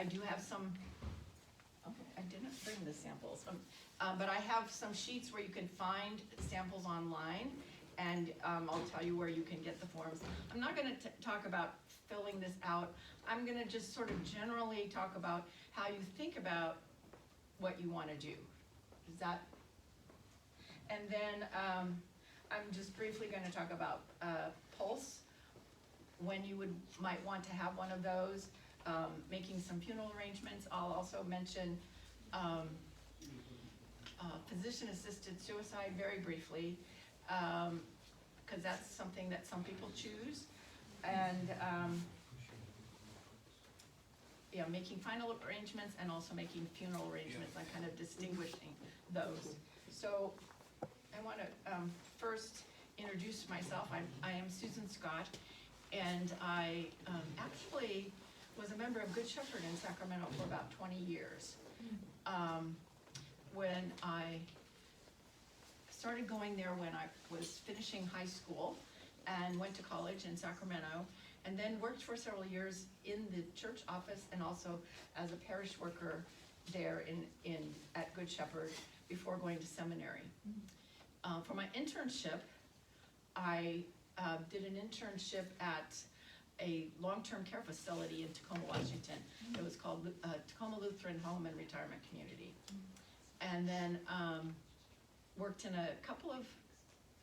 I do have some, oh, I didn't bring the samples, but I have some sheets where you can find samples online, and I'll tell you where you can get the forms. I'm not gonna talk about filling this out. I'm gonna just sort of generally talk about how you think about what you wanna do. Is that? And then I'm just briefly gonna talk about Pulse, when you might want to have one of those, making some funeral arrangements. I'll also mention physician-assisted suicide very briefly, because that's something that some people choose, and yeah, making final arrangements and also making funeral arrangements. I'm kind of distinguishing those. So I want to first introduce myself. I am Susan Scott, and I actually was a member of Good Shepherd in Sacramento for about 20 years. When I started going there when I was finishing high school and went to college in Sacramento, and then worked for several years in the church office and also as a parish worker there at Good Shepherd before going to seminary. For my internship, I did an internship at a long-term care facility in Tacoma, Washington. It was called Tacoma Lutheran Home and Retirement Community. And then worked in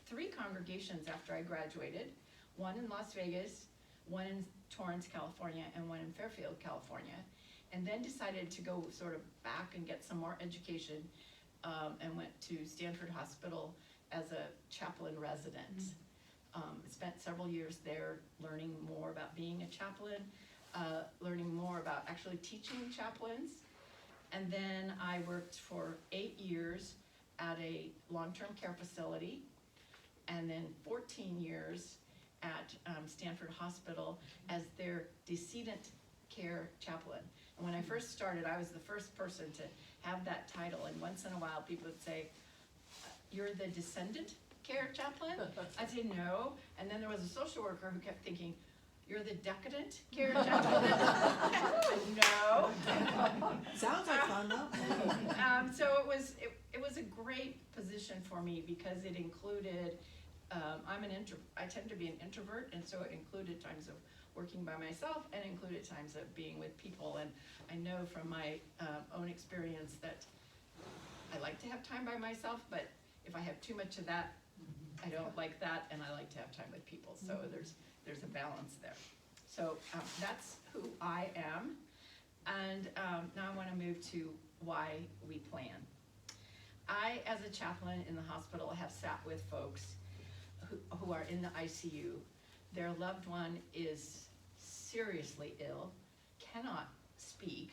three congregations after I graduated, one in Las Vegas, one in Torrance, California, and one in Fairfield, California. And then decided to go sort of back and get some more education, and went to Stanford Hospital as a chaplain resident. Spent several years there learning more about being a chaplain, learning more about actually teaching chaplains. And then I worked for 8 years at a long-term care facility, and then 14 years at Stanford Hospital as their decedent care chaplain. And when I first started, I was the first person to have that title, and once in a while people would say, "You're the descendant care chaplain?" I'd say no, and then there was a social worker who kept thinking, "You're the decadent care chaplain?" No. Sounds like fun though. So it was a great position for me because it included, I tend to be an introvert, and so it included times of working by myself and included times of being with people. And I know from my own experience that I like to have time by myself, but if I have too much of that, I don't like that, and I like to have time with people. So there's a balance there. So that's who I am. And now I want to move to why we plan. I, as a chaplain in the hospital, have sat with folks who are in the ICU. Their loved one is seriously ill, cannot speak,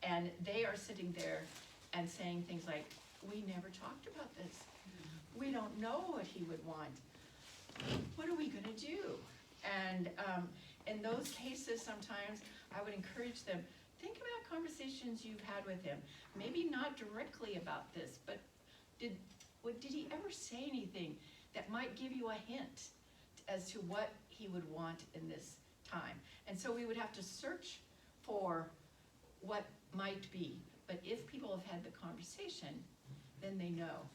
and they are sitting there and saying things like, "We never talked about this. We don't know what he would want. What are we going to do?" And in those cases, sometimes I would encourage them, think about conversations you've had with him. Maybe not directly about this, but did he ever say anything that might give you a hint as to what he would want in this time? And so we would have to search for what might be. But if people have had the conversation, then they know.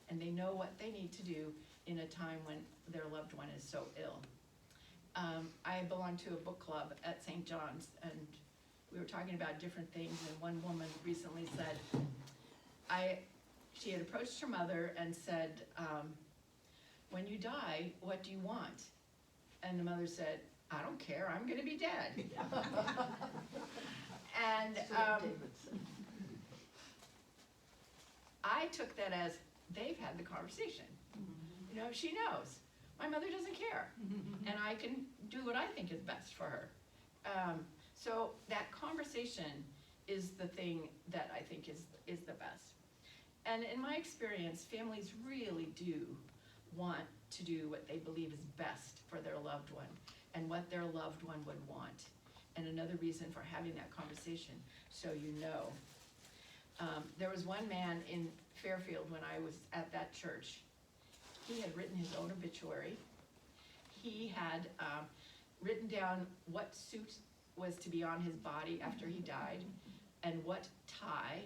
And they know what they need to do in a time when their loved one is so ill. I belong to a book club at St. John's, and we were talking about different things, and one woman recently said, she had approached her mother and said, "When you die, what do you want?" And the mother said, "I don't care, I'm gonna be dead." And I took that as, they've had the conversation. You know, she knows. My mother doesn't care. And I can do what I think is best for her. So that conversation is the thing that I think is the best. And in my experience, families really do want to do what they believe is best for their loved one and what their loved one would want. And another reason for having that conversation, so you know. There was one man in Fairfield when I was at that church. He had written his own obituary. He had written down what suit was to be on his body after he died, and what tie,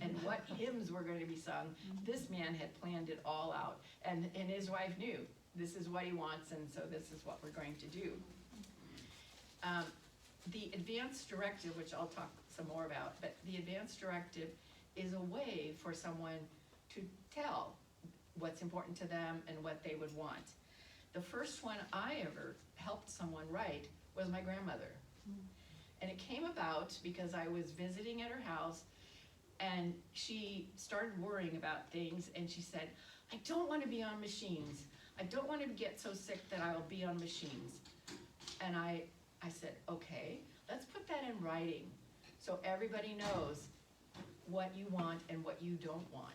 and what hymns were going to be sung. This man had planned it all out, and his wife knew this is what he wants, and so this is what we're going to do. The advance directive, which I'll talk some more about, but the advance directive is a way for someone to tell what's important to them and what they would want. The first one I ever helped someone write was my grandmother. And it came about because I was visiting at her house, and she started worrying about things, and she said, I don't want to be on machines. I don't want to get so sick that I will be on machines. And I said, okay, let's put that in writing so everybody knows what you want and what you don't want.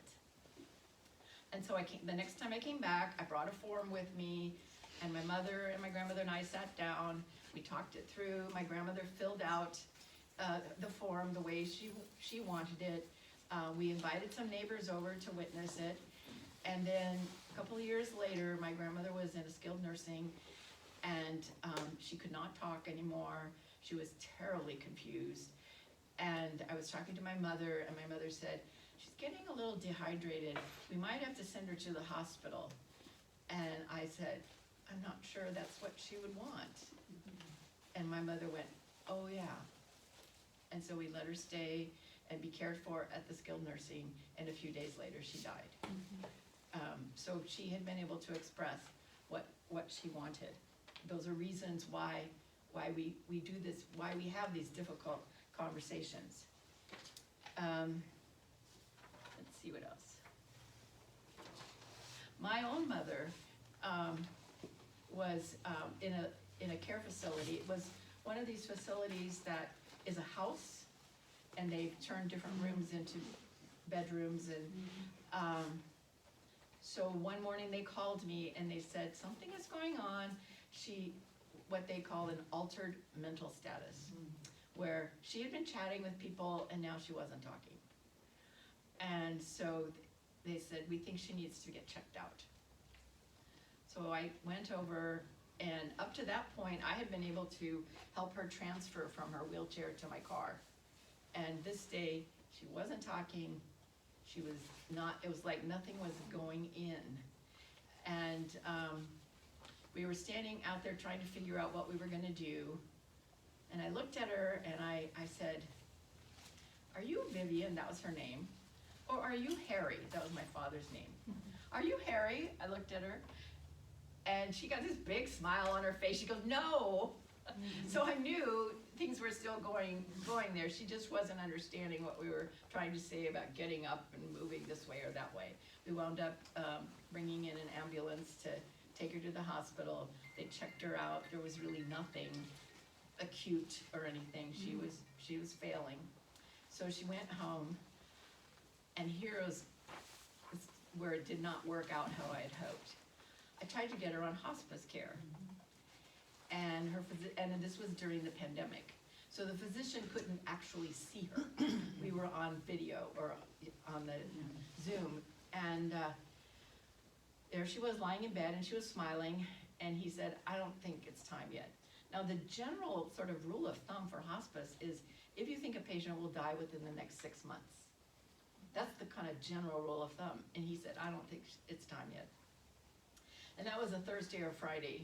And so the next time I came back, I brought a form with me, and my mother and my grandmother and I sat down. We talked it through. My grandmother filled out the form the way she wanted it. We invited some neighbors over to witness it. And then a couple of years later, my grandmother was in a skilled nursing, and she could not talk anymore. She was terribly confused. And I was talking to my mother, and my mother said, she's getting a little dehydrated. We might have to send her to the hospital. And I said, I'm not sure that's what she would want. And my mother went, oh yeah. And so we let her stay and be cared for at the skilled nursing, and a few days later she died. So she had been able to express what she wanted. Those are reasons why we do this, why we have these difficult conversations. Let's see what else. My own mother was in a care facility. It was one of these facilities that is a house, and they've turned different rooms into bedrooms. And so one morning they called me and they said, something is going on. What they call an altered mental status, where she had been chatting with people and now she wasn't talking. And so they said, we think she needs to get checked out. So I went over, and up to that point, I had been able to help her transfer from her wheelchair to my car. And this day, she wasn't talking. She was not, it was like nothing was going in. And we were standing out there trying to figure out what we were gonna do. And I looked at her and I said, are you Vivian? That was her name. Or are you Harry? That was my father's name. Are you Harry? I looked at her, and she got this big smile on her face. She goes, no. So I knew things were still going there. She just wasn't understanding what we were trying to say about getting up and moving this way or that way. We wound up bringing in an ambulance to take her to the hospital. They checked her out. There was really nothing acute or anything. She was failing. So she went home, and here's where it did not work out how I had hoped. I tried to get her on hospice care, and and this was during the pandemic, so the physician couldn't actually see her. We were on video or on the Zoom, and there she was lying in bed, and she was smiling, and he said, I don't think it's time yet. Now the general sort of rule of thumb for hospice is if you think a patient will die within the next 6 months. That's the kind of general rule of thumb. And he said, I don't think it's time yet. And that was a Thursday or Friday.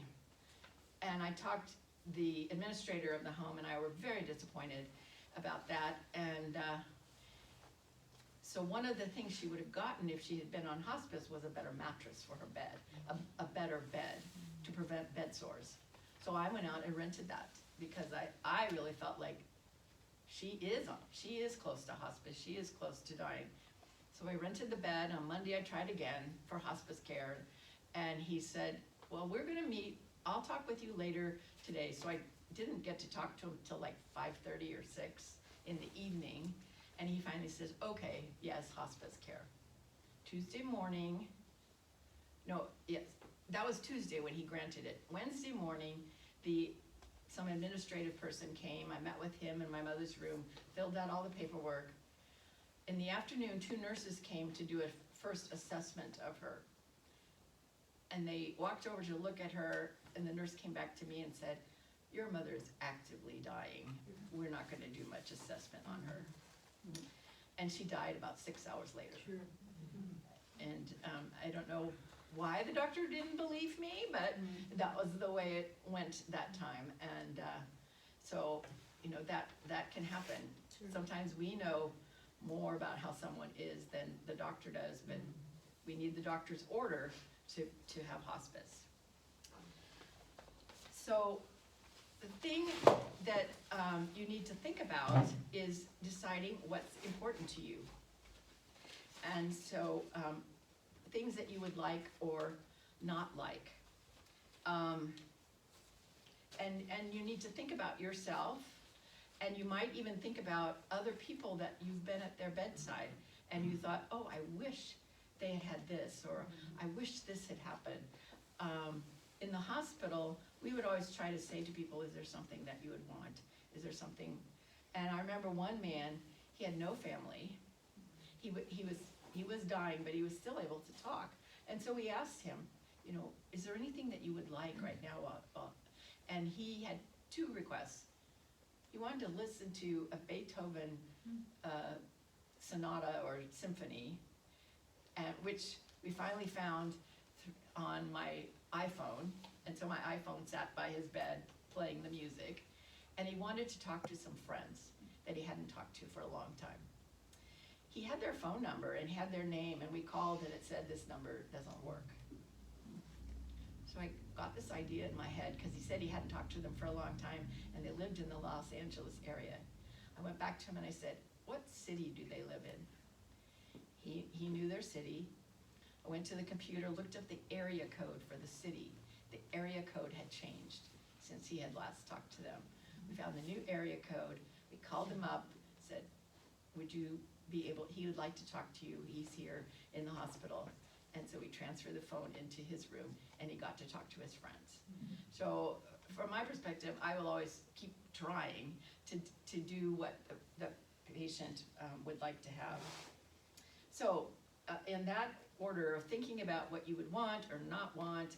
And I talked, the administrator of the home and I were very disappointed about that. And so one of the things she would have gotten if she had been on hospice was a better mattress for her bed, a better bed to prevent bed sores. So I went out and rented that because I really felt like she is close to hospice, she is close to dying. So I rented the bed. On Monday I tried again for hospice care, and he said, well, we're gonna meet, I'll talk with you later today. So I didn't get to talk to him till like 5:30 or 6 in the evening, and he finally says, okay, yes, hospice care. Tuesday morning, no, yes, that was Tuesday when he granted it. Wednesday morning, some administrative person came. I met with him in my mother's room, filled out all the paperwork. In the afternoon, 2 nurses came to do a first assessment of her. And they walked over to look at her, and the nurse came back to me and said, your mother's actively dying. We're not gonna do much assessment on her. And she died about 6 hours later. Sure. And I don't know why the doctor didn't believe me, but that was the way it went that time. And so, you know, that can happen. Sure. Sometimes we know more about how someone is than the doctor does, but we need the doctor's order to have hospice. So the thing that you need to think about is deciding what's important to you. And so things that you would like or not like. And you need to think about yourself, and you might even think about other people that you've been at their bedside and you thought, oh, I wish they had had this, or I wish this had happened. In the hospital, we would always try to say to people, is there something that you would want? Is there something? And I remember one man, he had no family. He was dying, but he was still able to talk. And so we asked him, you know, is there anything that you would like right now? And he had 2 requests. He wanted to listen to a Beethoven sonata or symphony, which we finally found on my iPhone. And so my iPhone sat by his bed playing the music. And he wanted to talk to some friends that he hadn't talked to for a long time. He had their phone number and had their name, and we called and it said, this number doesn't work. So I got this idea in my head, because he said he hadn't talked to them for a long time, and they lived in the Los Angeles area. I went back to him and I said, what city do they live in? He knew their city. I went to the computer, looked up the area code for the city. The area code had changed since he had last talked to them. We found the new area code. We called him up, said, would you be able, he would like to talk to you. He's here in the hospital. And so we transferred the phone into his room, and he got to talk to his friends. So from my perspective, I will always keep trying to do what the patient would like to have. So in that order of thinking about what you would want or not want,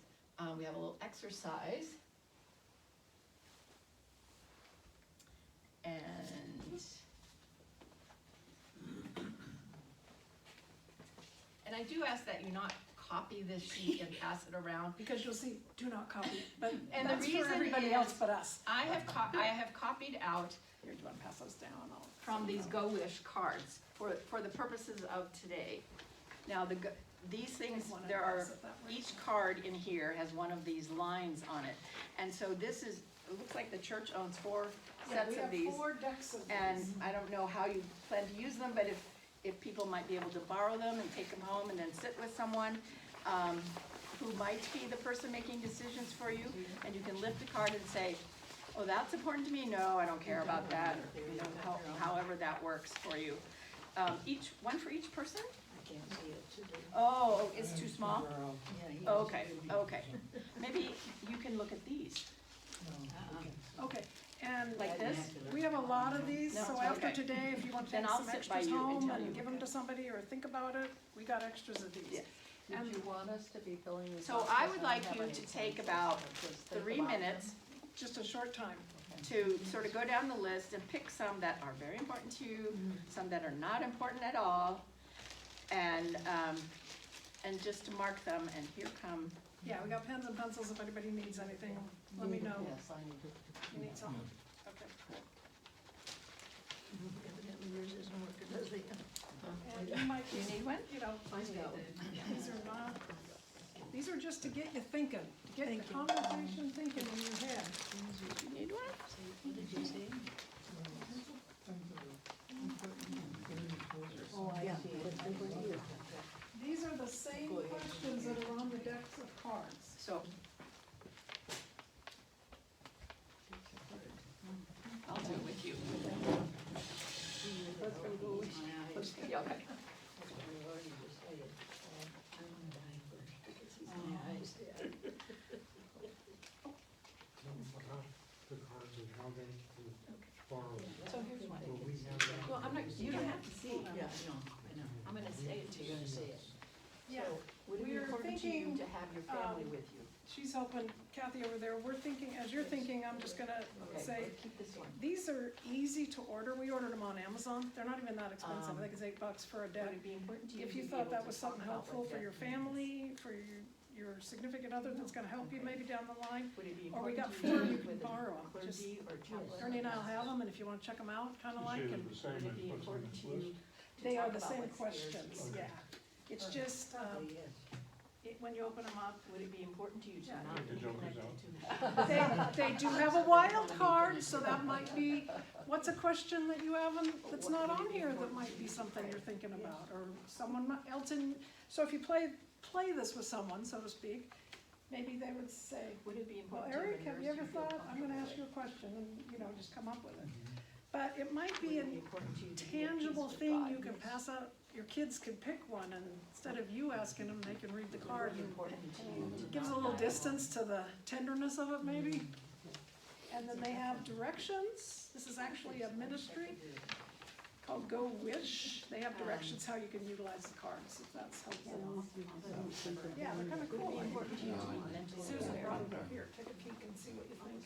we have a little exercise. And I do ask that you not copy this sheet and pass it around. Because you'll see, do not copy, but And the that's for reason everybody is, else but us. I have copied out Here, do you want to pass those down? I'll from these Go Wish cards for the purposes of today. Now, these things, One and there are, pass it that way. each card in here has one of these lines on it. And so this is, it looks like the church owns 4 sets of these. We have 4 decks of these. And I don't know how you plan to use them, but if people might be able to borrow them and take them home and then sit with someone who might be the person making decisions for you, and you can lift the card and say, oh, that's important to me, no, I don't care about that, you know, however that works for you. One for each person? I can't see it today. Oh, it's too small? Yeah, he is. Okay. Maybe you can look at these. Okay, and Like this? we have a lot of these, No, so after okay. today, if you want to Then take I'll some sit by extras you and home tell you. and give them to somebody or think about it, we got extras of these. Yeah. Did you want us to be filling these So out? I 'Cause would don't like have you any to points. take about Just think 3 about them. minutes Just a short time. to sort of go down the list and pick some that are very important to you, some that are not important at all, and just to mark them, and here come, Yeah, we got pens and pencils if anybody needs anything, let me know. Yes, I need to. You need some? Okay. Evidently yours isn't working, does it? And you might you just, need one? you know, Find out. these are just to get you thinking, to get the conversation thinking in your head. You need one? What did you say? Oh, I see. It's over here. These are the same questions that are on the decks of cards. So. I'll do it with you. Yeah, okay. The cards and how they borrow. So here's what it Will we is. have that? Well, you don't have to see. Yeah, I know. I'm gonna say it to you. You're gonna say it. Yeah, So, would it be we're important to you thinking, to have your family with you? she's helping Kathy over there, we're thinking, as you're thinking, I'm just gonna Okay, say, we'll keep this one. these are easy to order, we ordered them on Amazon, they're not even that expensive, I think it's $8 for a Would deck. it be important to you If to you be thought able that to was talk something about helpful what for your debt means? family, for your significant other that's gonna help you maybe down the line, Would it be or we important got to 4 you you can with a borrow 'em. Just clergy or chaplain? Ernie and I'll have them, and if you wanna check them out, kinda like, She is and the same Would as it be what's on important this to list. you to they are talk the about same what scares questions, you? yeah. It's just, Probably is. when you open them up, Would it be important to you to Yeah. not Take the be jokers connected to? they do have a wild card, so that might be, what's a question that you haven't, that's not on here that might be something you're thinking about, or someone else in, so if you play this with someone, so to speak, maybe they would say, Would it be well, important to Eric, have have a you nurse ever you feel thought, I'm gonna comfortable ask you a with? question, and, just come up with it. But it might Would be it a be important to you to be at tangible peace with thing God? you can pass out, your kids can pick one, and instead of you asking them, they can read the card, Would it be and important to you to gives a not little die distance to the tenderness of it, maybe. And then they have directions, this is actually a ministry called Go Wish, they have directions how you can utilize the cards, if that's helpful. Yeah, they're kinda Would it cool. be important to you to be mentally Susan aware? brought it up here, take a peek and see what you think.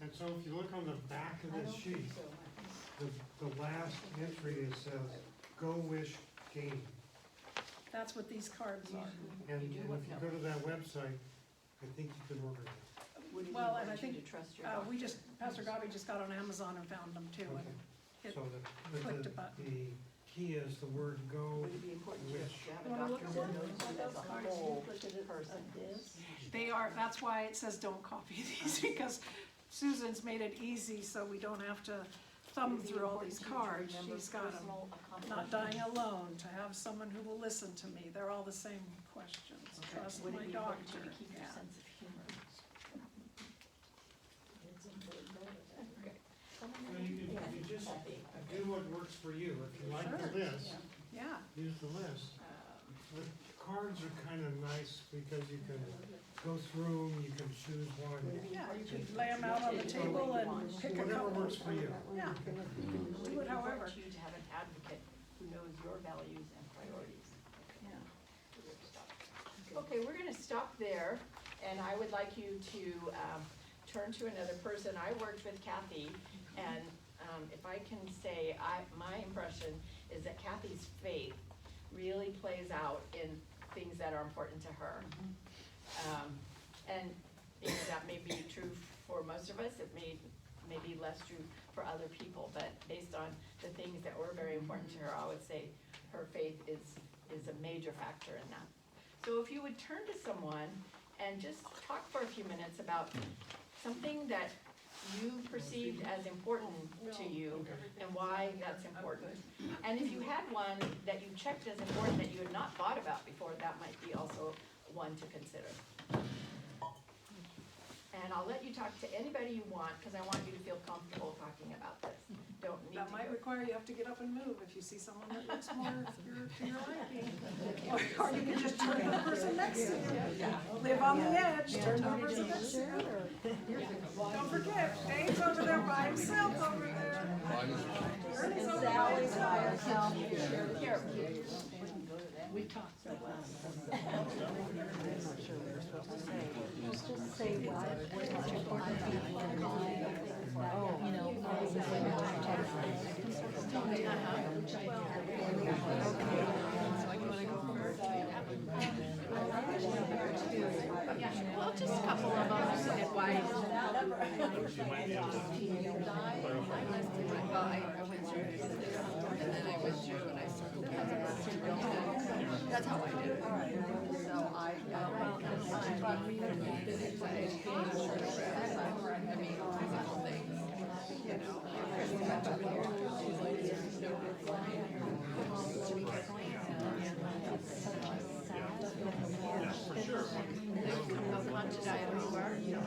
And so if you look on the back of I this don't sheet, think so. the last entry is says, Go Wish Game. That's what these cards are. And You do if what you now? go to that website, I think you can order it. Would it be Well, and I important to you think, to trust your we doctor? just, Pastor Gabi just got on Amazon and found them too, and Okay. it- So clicked a button. the key is the word go Would it be important to you wish. to have a You wanna look doctor at that one? knows you as a whole person? they are, that's why it says don't copy these, because Susan's made it easy, so we don't have to thumb Would it be through all important these to you to cards, remember she's got them. personal Not accomplishments? dying alone, to have someone who will listen to me, they're all the same questions, Okay. trust Would my it be important doctor, to you to keep your yeah. sense of humor? Well, you just do what works for you. If you like the Sure. list, Yeah, use the list. Um, The cards are kind of nice because you can go through them, you can choose one. yeah, you could lay them out on the table and pick a Whatever couple. works for you. Yeah, Would it do be it however. important to you to have an advocate who knows your values and priorities? Yeah. Okay, we're gonna stop there, and I would like you to, turn to another person. I worked with Kathy, and, if I can say, my impression is that Kathy's faith really plays out in things that are important to her. And, that may be true for most of us, it may be less true for other people, but based on the things that were very important to her, I would say her faith is a major factor in that. So if you would turn to someone and just talk for a few minutes about something that you perceived as important to you and why that's important. And if you had one that you checked as important that you had not thought about before, that might be also one to consider. And I'll let you talk to anybody you want, because I want you to feel comfortable talking about this. Don't need That to might go. require you have to get up and move if you see someone that looks more to your liking. Or you can just turn to the person next to you. Live on the edge, turn to the person next to you. Don't forget, Dave's over there by himself over there. Ernie's over by himself. Here. We talked so well. Just say what's important to you, you know, Well, just a couple of them, and why. Well, I went through it, and then I went through and I circled them. That's how I did it. So I mean, physical things, you know. How conscious I am who are, you know.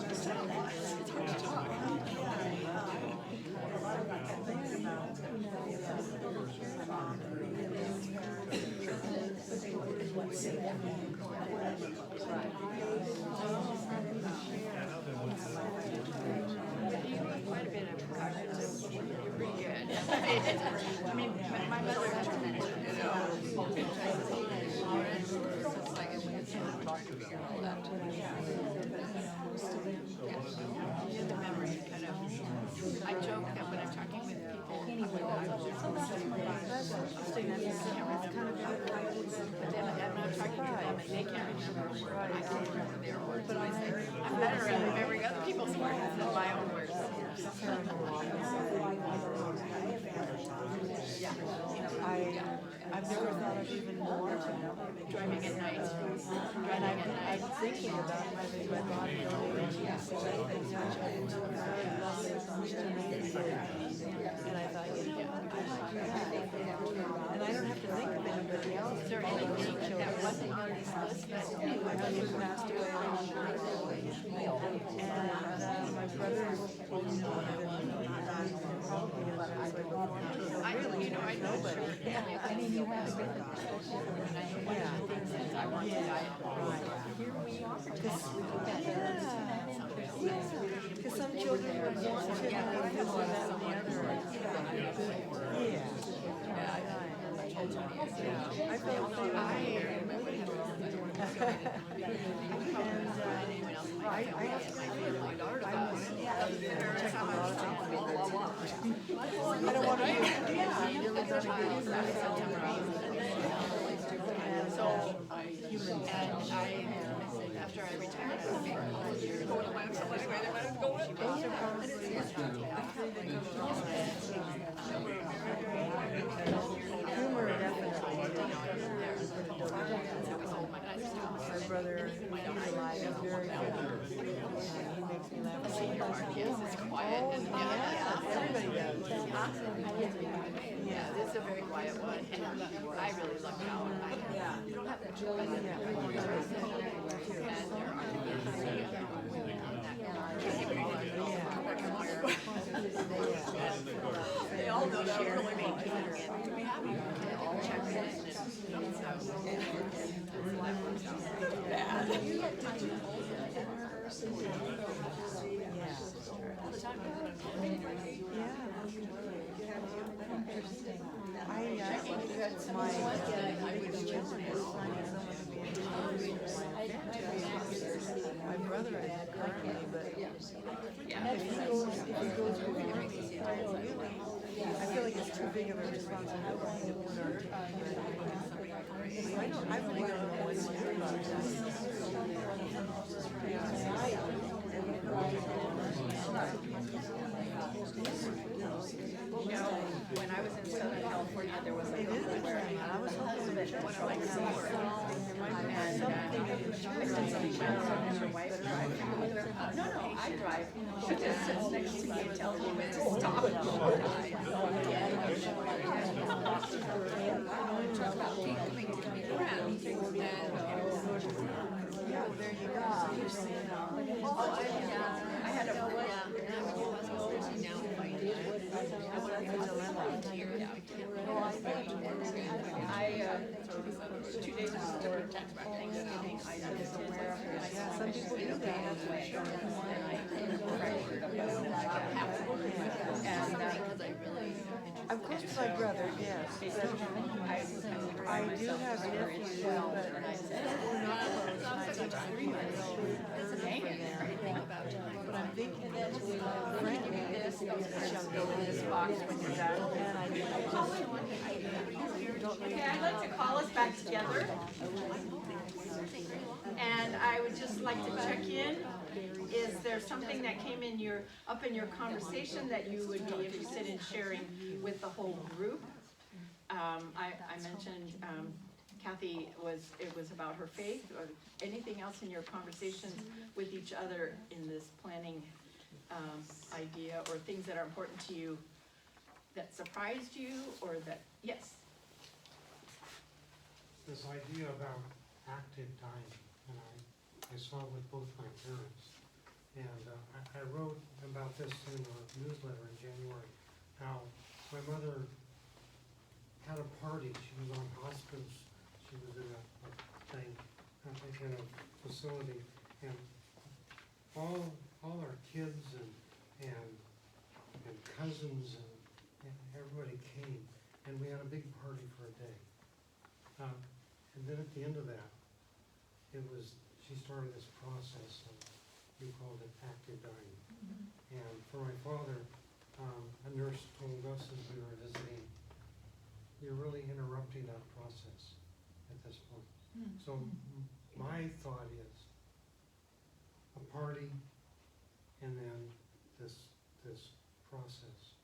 the celebration Quite a bit of cognitive, you're pretty good. I mean, my mother has dementia, so it's like, all that. Yeah, the memory kind of, I joke that when I'm talking with people, That's interesting, I mean, it's kind of but then I'm not talking to them and they can't remember a word, I can't remember their words. But I'm better at remembering other people's words than my own words. I've never thought of even more to know. Driving at night. And I'm thinking about my body going into things which I didn't know and I thought, you know, I might do that. And I don't have to think of anybody else. Is there anything that wasn't on this list that My husband passed away last year. And my brother, you know, probably you know, I know, but I mean, you have to. I want to die. Here we are. Because some children would want to have this or that and the other. I felt the same. I asked my daughter about it. I don't want to use After I retired, I was going to my somewhere anyway, they might have to go with humor definitely. My brother, he's alive, he's very good. He makes me laugh. Yes, it's quiet. And Everybody does. yeah, this is a very quiet one. And I really lucked out. You don't have to join they all know she really made kids. We have they all check in and bad. All the time. My brother is currently, but if he goes with me, I feel like it's too big of a responsibility to put our I really don't know what to do about You know, when I was in Southern California, there was a moment where I was hoping that one of my cousins and her wife drive. No, I drive. She just sits next to me and tells me when to stop. Talk about becoming friends and there you go. Oh, I had a I 2 days before Thanksgiving, I was aware of some people do that. I'm close to my brother, yes. I do have nephews, but we're not close. I have 3 months. But I'm thinking that Frank shall go in this box when you're done. And I don't Okay, I'd like to call us back together. And I would just like to check in. Is there something that came in up in your conversation that you would be interested in sharing with the whole group? I mentioned Kathy it was about her faith, or anything else in your conversations with each other in this planning idea, or things that are important to you that surprised you, or that, yes? This idea about active dying, and I saw it with both my parents. And I wrote about this in a newsletter in January, how my mother had a party. She was on hospice. She was in a thing in a facility, and all our kids and cousins and everybody came, and we had a big party for a day. And then at the end of that, she started this process of, we called it active dying. And for my father, a nurse told us as we were visiting, you're really interrupting that process at this point. So my thought is a party and then this process.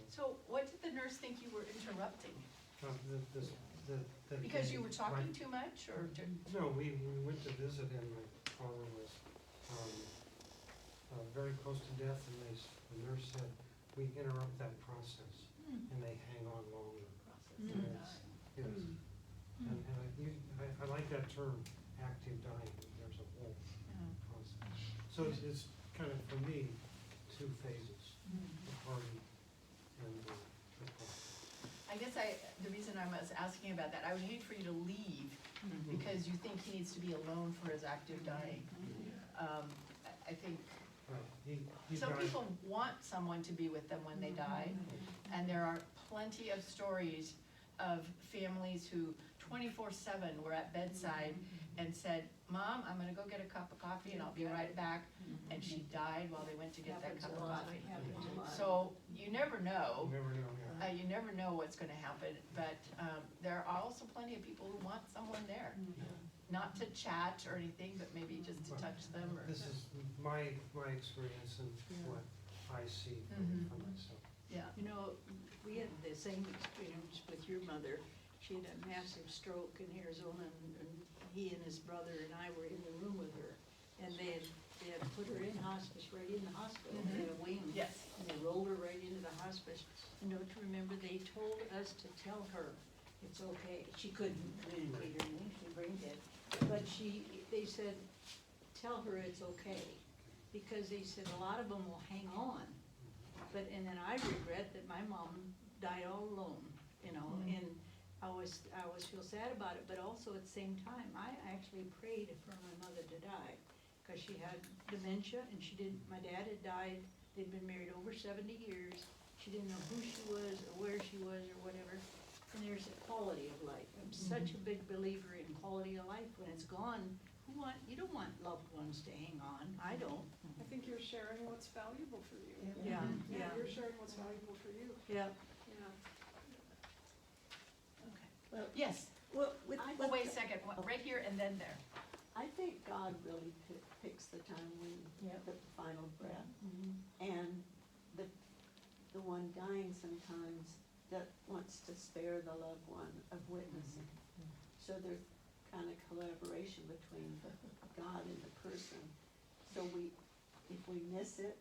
So what did the nurse think you were interrupting? That Because you day, were talking too much, or No, we went to visit him. My father was very close to death, and the nurse said, we interrupt that process, and they hang on longer. Yes. And I like that term, active dying. There's a whole process. So it's kind of, for me, two phases, the party and the process. I guess the reason I was asking about that, I would hate for you to leave because you think he needs to be alone for his active dying. I think He some died. people want someone to be with them when they die, and there are plenty of stories of families who 24/7 were at bedside and said, Mom, I'm gonna go get a cup of coffee and I'll be right back, and she died while they went to get that cup of coffee. So you never know. You never know, yeah. You never know what's gonna happen, but there are also plenty of people who want someone there. Not to chat or anything, but maybe just to touch them or. This is my experience and what I see for myself. Yeah. You know, we had the same experience with your mother. She had a massive stroke in Arizona, and he and his brother and I were in the room with her. And they had put her in hospice, right in the hospital, in a wing. Yes. And they rolled her right into the hospice. And don't you remember, they told us to tell her it's okay. She couldn't communicate or anything, she was brain dead. But they said, tell her it's okay. Because they said a lot of them will hang on. And then I regret that my mom died all alone, you know, and I always feel sad about it, but also at the same time, I actually prayed for my mother to die, because she had dementia, and my dad had died, they'd been married over 70 years, she didn't know who she was, or where she was, or whatever, and there's a quality of life. I'm such a big believer in quality of life. When it's gone, you don't want loved ones to hang on, I don't. I think you're sharing what's valuable for you. Yeah, yeah. You're sharing what's valuable for you. Yeah. Yeah. Okay. Yes. Well, Oh, wait a second. Right here and then there. I think God really picks the time when the final breath. And the one dying sometimes that wants to spare the loved one of witnessing. So there's kind of collaboration between God and the person. So if we miss it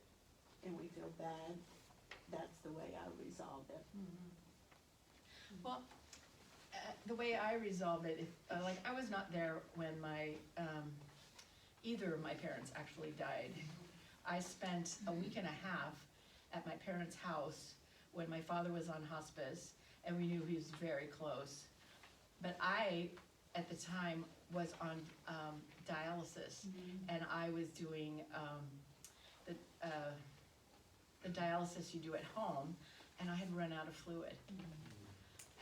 and we feel bad, that's the way I resolve it. Well, the way I resolve it, like I was not there when either of my parents actually died. I spent a week and a half at my parents' house when my father was on hospice, and we knew he was very close. But I, at the time, was on dialysis, and I was doing the dialysis you do at home, and I had run out of fluid.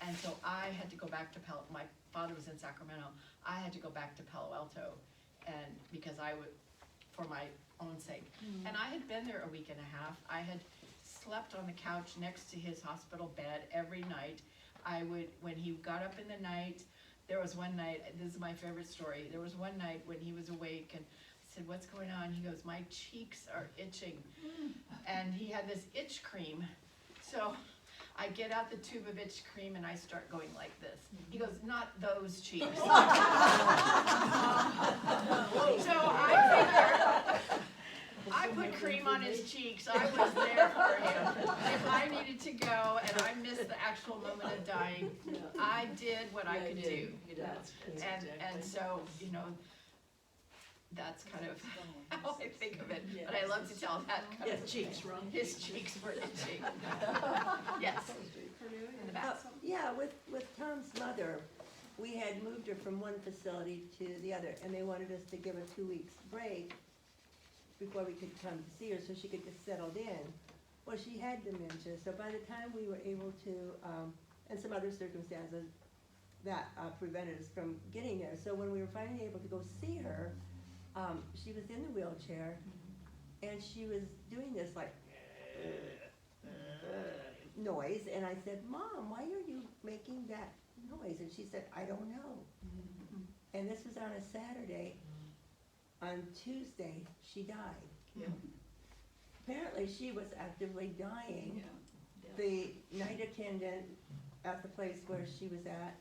And so I had to go back to my father was in Sacramento, I had to go back to Palo Alto, and because for my own sake. And I had been there a week and a half. I had slept on the couch next to his hospital bed every night. When he got up in the night, there was one night, this is my favorite story, there was one night when he was awake and I said, what's going on? He goes, my cheeks are itching. And he had this itch cream. So I get out the tube of itch cream and I start going like this. He goes, not those cheeks. So I put cream on his cheeks. I was there for him. If I needed to go and I missed the actual moment of dying, I did what I could do. And so, you know, that's kind of how I think of it. But I love to tell that kind of cheeks wrong. His cheeks were itching. Yes. In the back. Yeah, with Tom's mother, we had moved her from one facility to the other, and they wanted us to give her 2 weeks break before we could come to see her, so she could get settled in. Well, she had dementia, so by the time we were able to, and some other circumstances that prevented us from getting there. So when we were finally able to go see her, she was in the wheelchair, and she was doing this like noise, and I said, Mom, why are you making that noise? And she said, I don't know. And this was on a Saturday. On Tuesday, she died. Yeah. Apparently, she was actively dying. The night attendant at the place where she was at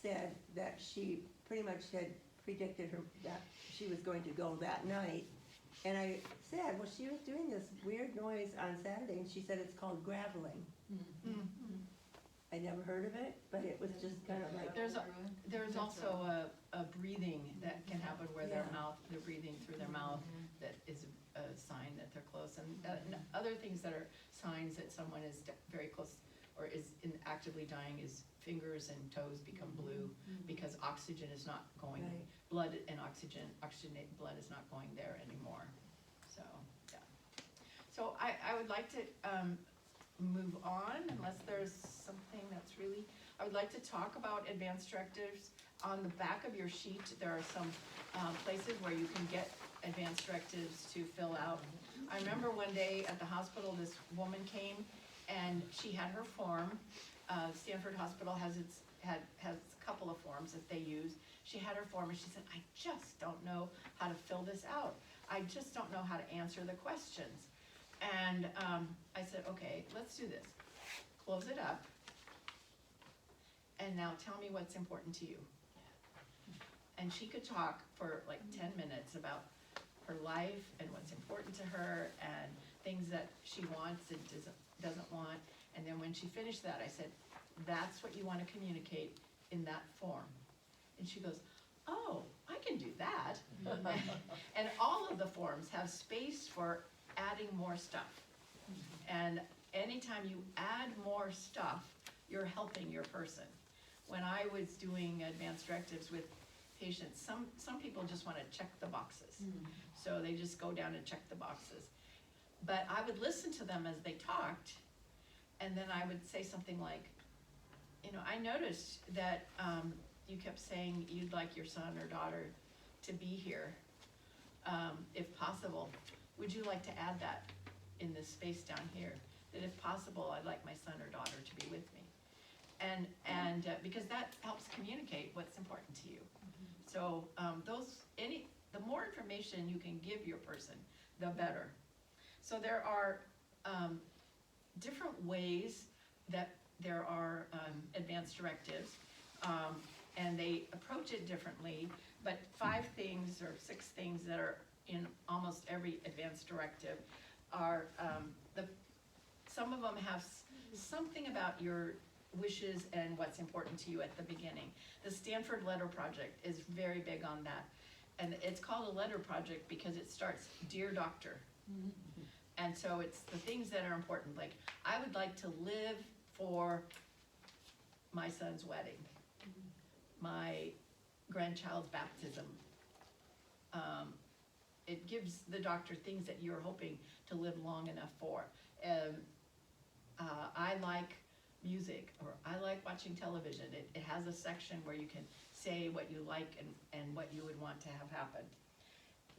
said that she pretty much had predicted her, that she was going to go that night. And I said, well, she was doing this weird noise on Saturday, and she said it's called graveling. I never heard of it, but it was just kind of like, There's also a breathing that can happen where their Yeah. mouth, they're breathing through their mouth, that is a sign that they're close. And other things that are signs that someone is very close or is actively dying is fingers and toes become blue because oxygen is not going, Right. blood and oxygenated blood is not going there anymore. So, yeah. So I would like to move on unless there's something that's really, I would like to talk about advanced directives. On the back of your sheet, there are some places where you can get advanced directives to fill out. I remember one day at the hospital, this woman came and she had her form. Stanford Hospital has a couple of forms that they use. She had her form and she said, I just don't know how to fill this out. I just don't know how to answer the questions. And I said, okay, let's do this. Close it up. And now tell me what's important to you. And she could talk for like 10 minutes about her life and what's important to her and things that she wants and doesn't want. And then when she finished that, I said, that's what you want to communicate in that form. And she goes, oh, I can do that. And all of the forms have space for adding more stuff. And anytime you add more stuff, you're helping your person. When I was doing advanced directives with patients, some people just want to check the boxes. So they just go down and check the boxes. But I would listen to them as they talked, and then I would say something like, you know, I noticed that you kept saying you'd like your son or daughter to be here, if possible. Would you like to add that in this space down here? That if possible, I'd like my son or daughter to be with me. And because that helps communicate what's important to you. So the more information you can give your person, the better. So there are different ways that there are advanced directives, and they approach it differently, but 5 things or 6 things that are in almost every advanced directive are, some of them have something about your wishes and what's important to you at the beginning. The Stanford Letter Project is very big on that. And it's called a letter project because it starts, Dear Doctor. And so it's the things that are important, like, I would like to live for my son's wedding, my grandchild's baptism. It gives the doctor things that you're hoping to live long enough for. I like music, or I like watching television. It has a section where you can say what you like and what you would want to have happen.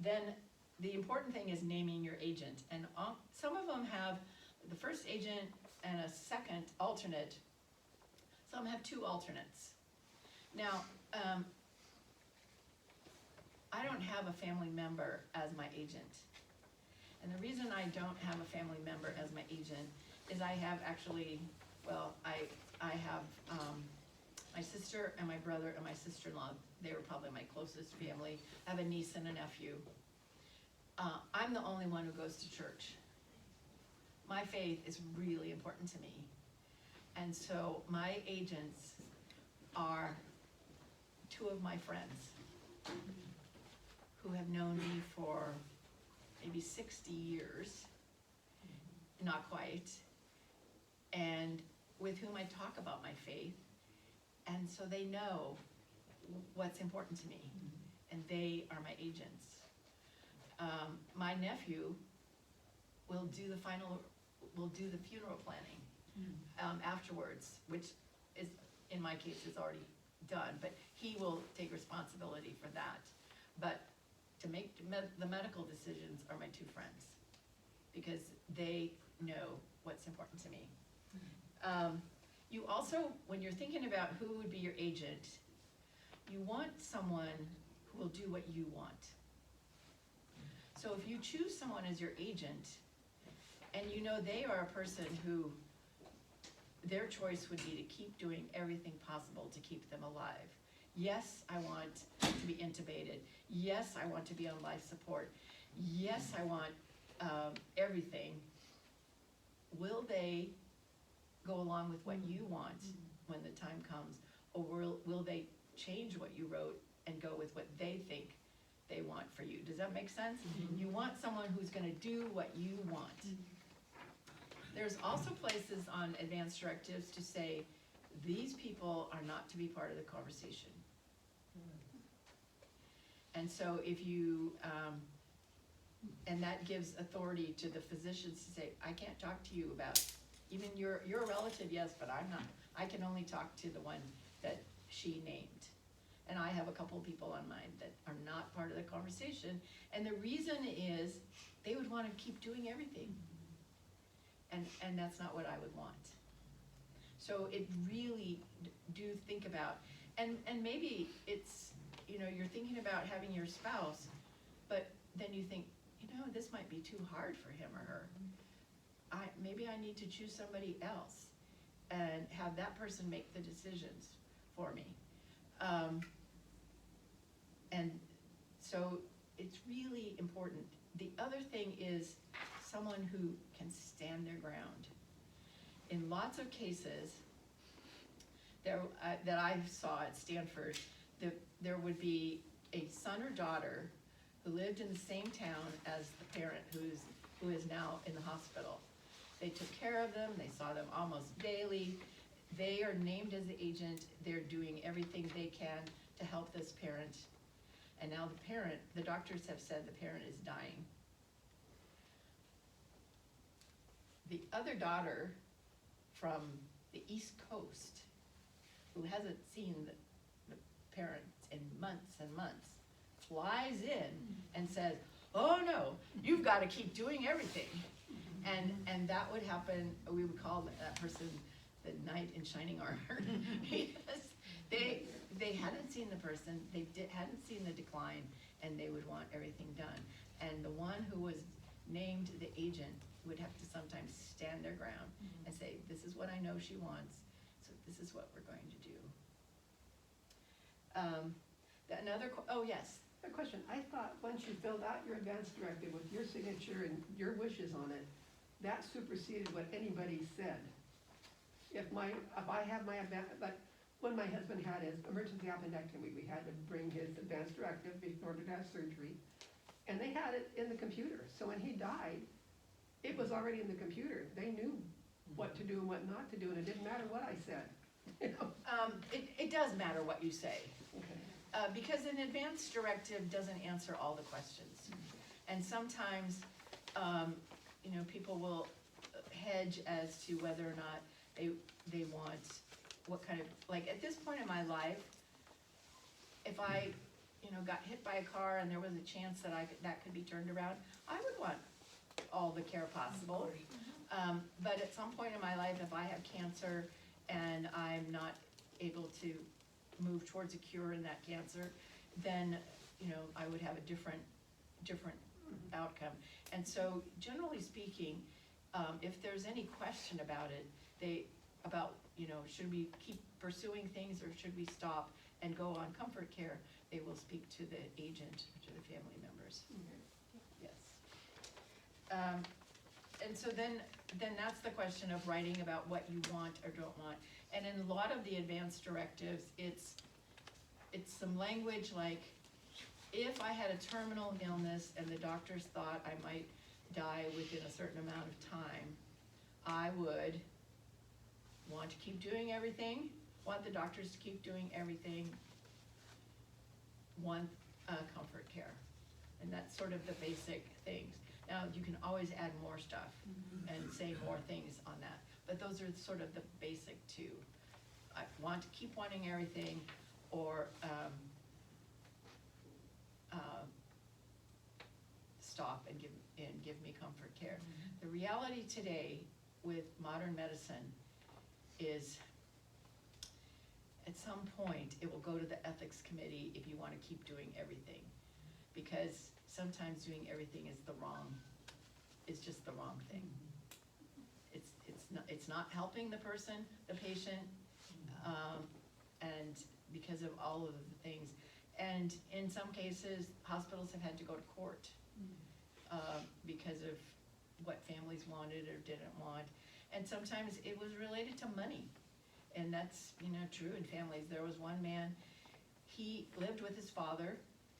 Then the important thing is naming your agent. And some of them have the first agent and a second alternate. Some have 2 alternates. Now, I don't have a family member as my agent. And the reason I don't have a family member as my agent is I have actually, well, I have my sister and my brother and my sister-in-law. They were probably my closest family. I have a niece and a nephew. I'm the only one who goes to church. My faith is really important to me. And so my agents are 2 of my friends who have known me for maybe 60 years, not quite, and with whom I talk about my faith. And so they know what's important to me, and they are my agents. My nephew will do the funeral planning afterwards, which is, in my case, is already done, but he will take responsibility for that. But to make the medical decisions are my two friends, because they know what's important to me. You also, when you're thinking about who would be your agent, you want someone who will do what you want. So if you choose someone as your agent, and you know they are a person who their choice would be to keep doing everything possible to keep them alive. Yes, I want to be intubated. Yes, I want to be on life support. Yes, I want everything. Will they go along with what you want when the time comes, or will they change what you wrote and go with what they think they want for you? Does that make sense? You want someone who's going to do what you want. There's also places on advance directives to say these people are not to be part of the conversation. And so if you, and that gives authority to the physicians to say, I can't talk to you about, even you're a relative, yes, but I'm not. I can only talk to the one that she named. And I have a couple of people on mine that are not part of the conversation. And the reason is they would want to keep doing everything. And that's not what I would want. So it really do think about, and maybe it's, you know, you're thinking about having your spouse, but then you think, you know, this might be too hard for him or her. Maybe I need to choose somebody else and have that person make the decisions for me. And so it's really important. The other thing is someone who can stand their ground. In lots of cases that I saw at Stanford, there would be a son or daughter who lived in the same town as the parent who is now in the hospital. They took care of them, they saw them almost daily. They are named as the agent, they're doing everything they can to help this parent. And now the doctors have said the parent is dying. The other daughter from the East Coast, who hasn't seen the parent in months and months, flies in and says, oh no, you've got to keep doing everything. And that would happen, we would call that person the knight in shining armor. Because they hadn't seen the person, hadn't seen the decline, and they would want everything done. And the one who was named the agent would have to sometimes stand their ground and say, this is what I know she wants, so this is what we're going to do. Oh yes. A question, I thought once you filled out your advance directive with your signature and your wishes on it, that superseded what anybody said. If I have my like when my husband had his emergency appendectomy, we had to bring his advance directive in order to have surgery, and they had it in the computer. So when he died, it was already in the computer. They knew what to do and what not to do, and it didn't matter what I said. You know? It does matter what you say. Okay. Because an advance directive doesn't answer all the questions. And sometimes, you know, people will hedge as to whether or not they want, what kind of, like at this point in my life, if I, you know, got hit by a car and there was a chance that that could be turned around, I would want all the care possible. But at some point in my life, if I have cancer and I'm not able to move towards a cure in that cancer, then, you know, I would have a different outcome. And so generally speaking, if there's any question about it, you know, should we keep pursuing things or should we stop and go on comfort care, they will speak to the agent or to the family members. Yes. And so then that's the question of writing about what you want or don't want. And in a lot of the advance directives, it's some language like, if I had a terminal illness and the doctors thought I might die within a certain amount of time, I would want to keep doing everything, want the doctors to keep doing everything, want, comfort care. And that's sort of the basic things. Now, you can always add more stuff and say more things on that, but those are sort of the basic two. I want to keep wanting everything, or, stop and give me comfort care. The reality today with modern medicine is, at some point, it will go to the ethics committee if you wanna keep doing everything. Because sometimes doing everything is just the wrong thing. It's not helping the person, the patient, and because of all of the things. And in some cases, hospitals have had to go to court, because of what families wanted or didn't want. And sometimes it was related to money. And that's, true in families. There was one man, he lived with his father.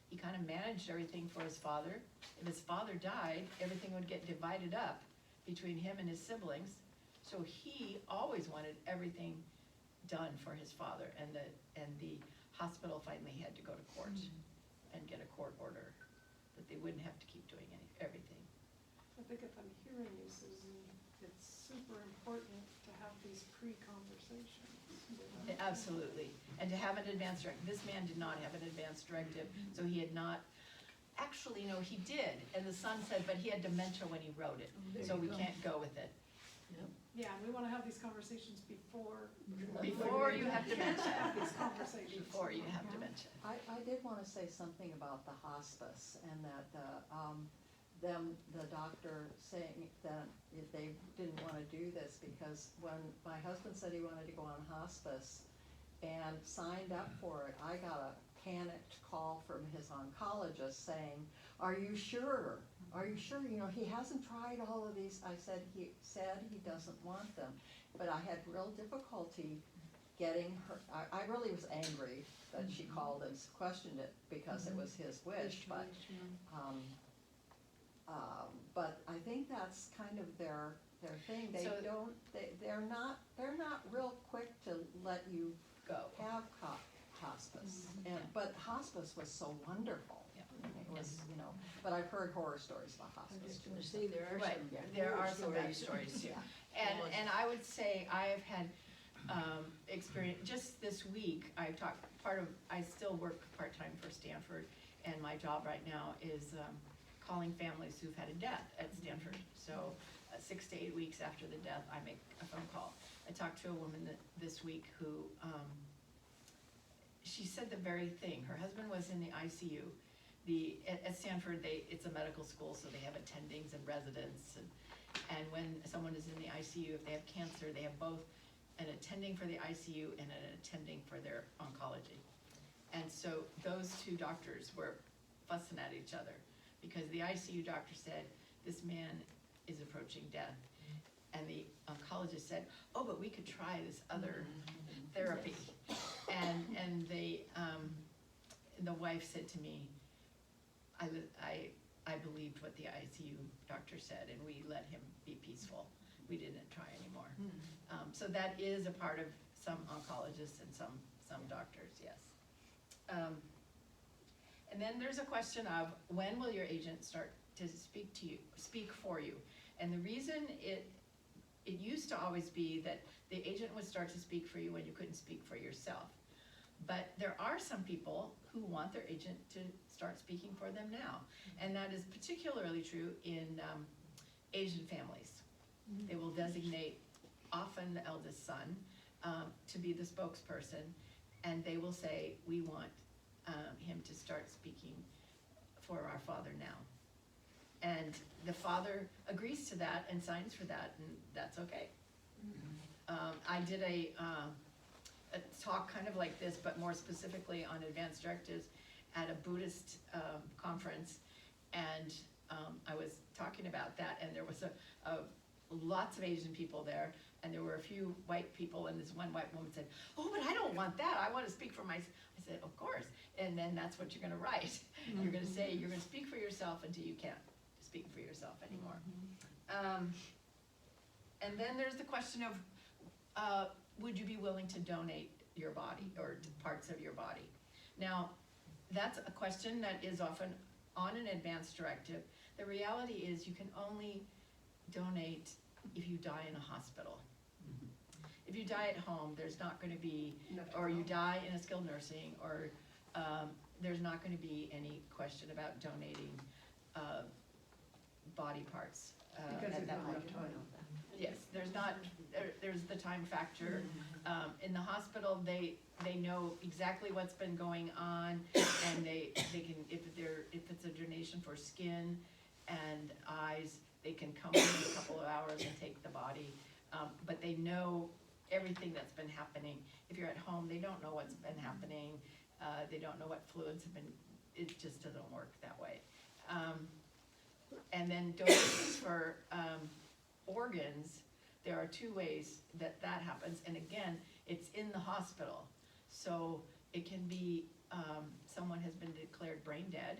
He kind of managed everything for his father. If his father died, everything would get divided up between him and his siblings. So he always wanted everything done for his father, and the hospital finally had to go to court and get a court order that they wouldn't have to keep doing everything. I think if I'm hearing you, Susan, it's super important to have these pre-conversations. Absolutely, and to have an advance directive. This man did not have an advance directive, so he had not, actually, no, he did, and the son said, but he had dementia when he wrote it, so we can't go with it. Yeah, we wanna have these conversations before. Before you have dementia. Have these conversations. Before you have dementia. I did wanna say something about the hospice, and that the doctor saying that they didn't wanna do this, because when my husband said he wanted to go on hospice and signed up for it, I got a panicked call from his oncologist saying, are you sure? Are you sure? He hasn't tried all of these. I said, he doesn't want them. But I had real difficulty getting her, I really was angry that she called and questioned it, because it was his wish, but I think that's kind of their thing. They So- don't, they're not real quick to let you Go. have hospice. But hospice was so wonderful. Yeah. It was, but I've heard horror stories about hospice too. See, there are Right, some. there are some bad stories too. And I would say I have had, experience, just this week, I still work part-time for Stanford, and my job right now is, calling families who've had a death at Stanford. So, 6 to 8 weeks after the death, I make a phone call. I talked to a woman this week who, she said the very thing. Her husband was in the ICU. At Stanford, it's a medical school, so they have attendings and residents, and when someone is in the ICU, if they have cancer, they have both an attending for the ICU and an attending for their oncology. And so those two doctors were fussing at each other, because the ICU doctor said, this man is approaching death. And the oncologist said, oh, but we could try this other therapy. And the wife said to me, I believed what the ICU doctor said, and we let him be peaceful. We didn't try anymore. So that is a part of some oncologists and some doctors, yes. And then there's a question of, when will your agent start to speak for you? And the reason it used to always be that the agent would start to speak for you when you couldn't speak for yourself. But there are some people who want their agent to start speaking for them now. And that is particularly true in Asian families. They will designate, often the eldest son, to be the spokesperson, and they will say, we want him to start speaking for our father now. And the father agrees to that and signs for that, and that's okay. I did a talk kind of like this, but more specifically on advanced directives at a Buddhist conference, and I was talking about that, and there was lots of Asian people there, and there were a few white people, and this one white woman said, oh, but I don't want that, I want to speak for myself. I said, of course, and then that's what you're gonna write. You're gonna say, you're gonna speak for yourself until you can't speak for yourself anymore. And then there's the question of, would you be willing to donate your body, or parts of your body? Now, that's a question that is often on an advance directive. The reality is you can only donate if you die in a hospital. If you die at home, there's not gonna be, or you die in a skilled nursing, or, there's not gonna be any question about donating, body parts, Because at there's that not point. enough time. Yes, there's not, there's the time factor. In the hospital, they know exactly what's been going on, and they can, if it's a donation for skin and eyes, they can come in a couple of hours and take the body. But they know everything that's been happening. If you're at home, they don't know what's been happening, they don't know what fluids have been, it just doesn't work that way. And then donations for, organs, there are two ways that happens, and again, it's in the hospital. So it can be, someone has been declared brain dead,